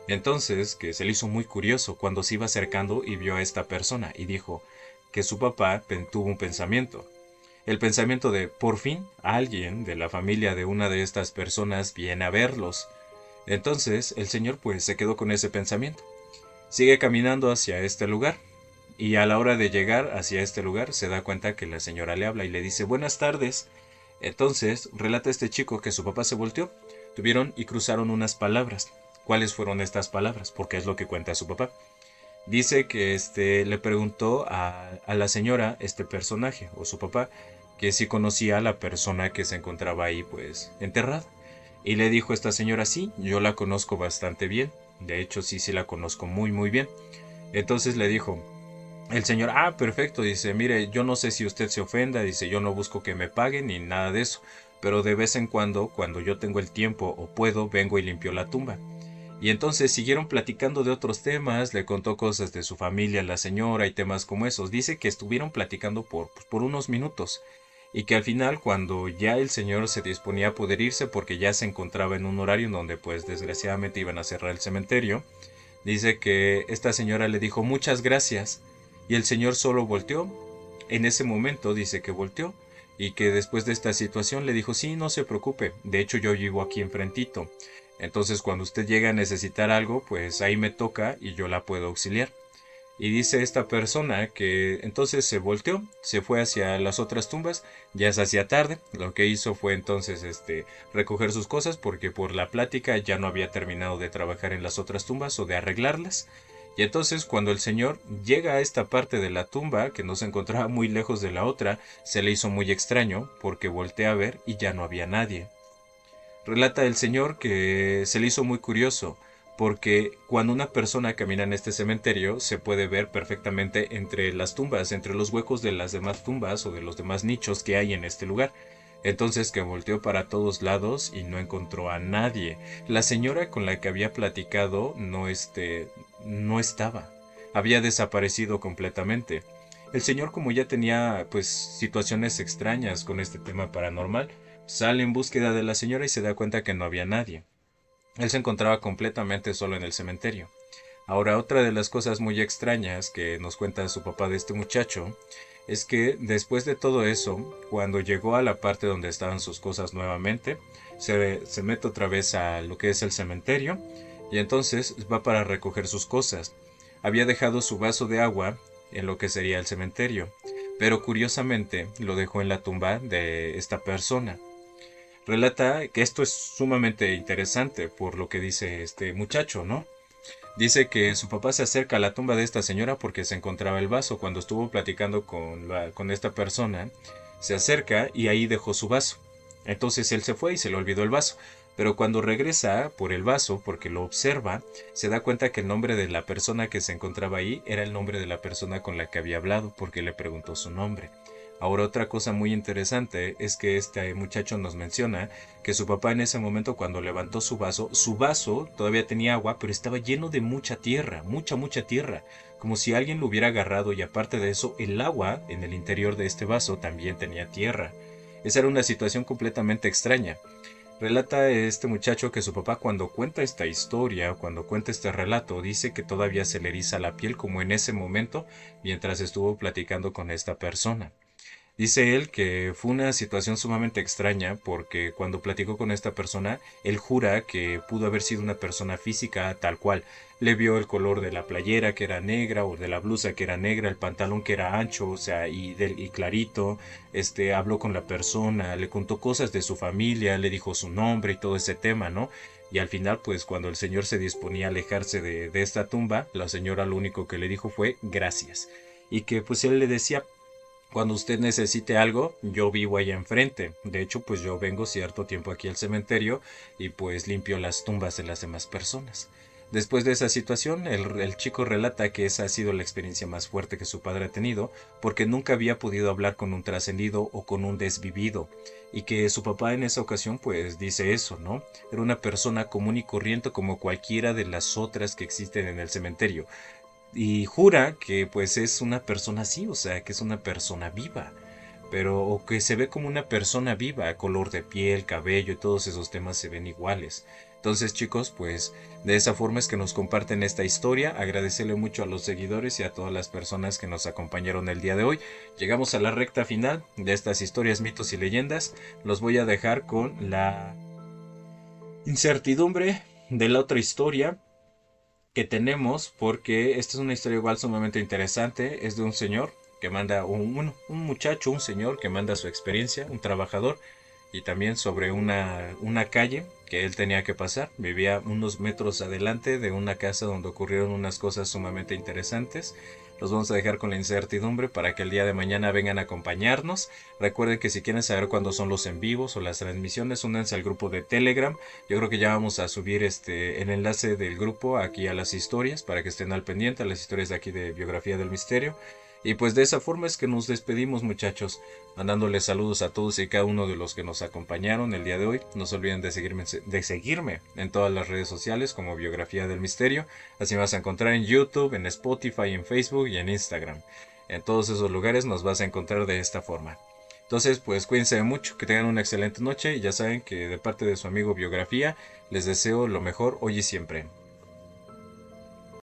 Entonces, que se le hizo muy curioso cuando se iba acercando y vio a esta persona y dijo que su papá tuvo un pensamiento. El pensamiento de, por fin, alguien de la familia de una de estas personas viene a verlos. Entonces, el señor pues se quedó con ese pensamiento. Sigue caminando hacia este lugar y a la hora de llegar hacia este lugar se da cuenta que la señora le habla y le dice buenas tardes. Entonces, relata este chico que su papá se volteó, tuvieron y cruzaron unas palabras. ¿Cuáles fueron estas palabras? Porque es lo que cuenta su papá. Dice que le preguntó a la señora, este personaje, o su papá, que si conocía a la persona que se encontraba ahí, pues, enterrada. Y le dijo esta señora, sí, yo la conozco bastante bien. De hecho, sí la conozco muy bien. Entonces le dijo el señor, perfecto, dice, mire, yo no sé si usted se ofenda, dice, yo no busco que me paguen ni nada de eso, pero de vez en cuando yo tengo el tiempo o puedo, vengo y limpio la tumba. Y entonces siguieron platicando de otros temas, le contó cosas de su familia a la señora y temas como esos. Dice que estuvieron platicando por unos minutos y que al final cuando ya el señor se disponía a poder irse porque ya se encontraba en un horario en donde pues desgraciadamente iban a cerrar el cementerio, dice que esta señora le dijo muchas gracias y el señor solo volteó. En ese momento dice que volteó y que después de esta situación le dijo sí, no se preocupe, de hecho yo vivo aquí enfrentito. Entonces cuando usted llega a necesitar algo, pues ahí me toca y yo la puedo auxiliar. Y dice esta persona que entonces se volteó, se fue hacia las otras tumbas, ya se hacía tarde, lo que hizo fue entonces recoger sus cosas porque por la plática ya no había terminado de trabajar en las otras tumbas o de arreglarlas. Y entonces cuando el señor llega a esta parte de la tumba, que no se encontraba muy lejos de la otra, se le hizo muy extraño porque voltea a ver y ya no había nadie. Relata el señor que se le hizo muy curioso, porque cuando una persona camina en este cementerio se puede ver perfectamente entre las tumbas, entre los huecos de las demás tumbas o de los demás nichos que hay en este lugar. Entonces que volteó para todos lados y no encontró a nadie. La señora con la que había platicado no estaba. Había desaparecido completamente. El señor, como ya tenía pues situaciones extrañas con este tema paranormal, sale en búsqueda de la señora y se da cuenta que no había nadie. Él se encontraba completamente solo en el cementerio. Ahora, otra de las cosas muy extrañas que nos cuenta su papá de este muchacho es que después de todo eso, cuando llegó a la parte donde estaban sus cosas nuevamente, se mete otra vez a lo que es el cementerio y entonces va para recoger sus cosas. Había dejado su vaso de agua en lo que sería el cementerio, pero curiosamente lo dejó en la tumba de esta persona. Relata que esto es sumamente interesante por lo que dice este muchacho, ¿no? Dice que su papá se acerca a la tumba de esta señora porque se encontraba el vaso. Cuando estuvo platicando con esta persona, se acerca y ahí dejó su vaso. Entonces él se fue y se le olvidó el vaso. Pero cuando regresa por el vaso, porque lo observa, se da cuenta que el nombre de la persona que se encontraba ahí era el nombre de la persona con la que había hablado, porque le preguntó su nombre. Ahora otra cosa muy interesante es que este muchacho nos menciona que su papá en ese momento cuando levantó su vaso todavía tenía agua, pero estaba lleno de mucha tierra, mucha tierra, como si alguien lo hubiera agarrado y aparte de eso el agua en el interior de este vaso también tenía tierra. Esa era una situación completamente extraña. Relata este muchacho que su papá cuando cuenta esta historia, cuando cuenta este relato, dice que todavía se le eriza la piel como en ese momento mientras estuvo platicando con esta persona. Dice él que fue una situación sumamente extraña porque cuando platicó con esta persona, él jura que pudo haber sido una persona física tal cual. Le vio el color de la playera que era negra o de la blusa que era negra, el pantalón que era ancho, o sea, y clarito. Habló con la persona, le contó cosas de su familia, le dijo su nombre y todo ese tema, ¿no? Y al final, pues cuando el señor se disponía a alejarse de esta tumba, la señora lo único que le dijo fue gracias. Y que pues él le decía, cuando usted necesite algo, yo vivo ahí enfrente. De hecho, pues yo vengo cierto tiempo aquí al cementerio y pues limpio las tumbas de las demás personas. Después de esa situación, el chico relata que esa ha sido la experiencia más fuerte que su padre ha tenido, porque nunca había podido hablar con un trascendido o con un desvivido, y que su papá en esa ocasión pues dice eso, ¿no? Era una persona común y corriente como cualquiera de las otras que existen en el cementerio, y jura que pues es una persona así, o sea, que es una persona viva, pero o que se ve como una persona viva, color de piel, cabello y todos esos temas se ven iguales. Entonces, chicos, pues de esa forma es que nos comparten esta historia. Agradecerle mucho a los seguidores y a todas las personas que nos acompañaron el día de hoy. Llegamos a la recta final de estas historias, mitos y leyendas. Los voy a dejar con la incertidumbre de la otra historia que tenemos, porque esta es una historia igual sumamente interesante. Es de un señor que manda, un muchacho, un señor que manda su experiencia, un trabajador, y también sobre una calle que él tenía que pasar. Vivía unos metros adelante de una casa donde ocurrieron unas cosas sumamente interesantes. Los vamos a dejar con la incertidumbre para que el día de mañana vengan a acompañarnos. Recuerden que si quieren saber cuándo son los en vivos o las transmisiones, únanse al grupo de Telegram. Yo creo que ya vamos a subir el enlace del grupo aquí a las historias para que estén al pendiente, a las historias de aquí de Biografía del Misterio. Y pues de esa forma es que nos despedimos, muchachos, mandándoles saludos a todos y cada uno de los que nos acompañaron el día de hoy. No se olviden de seguirme en todas las redes sociales como Biografía del Misterio. Así me vas a encontrar en YouTube, en Spotify, en Facebook y en Instagram. En todos esos lugares nos vas a encontrar de esta forma. Entonces, pues cuídense mucho, que tengan una excelente noche y ya saben que de parte de su amigo Biografía les deseo lo mejor hoy y siempre.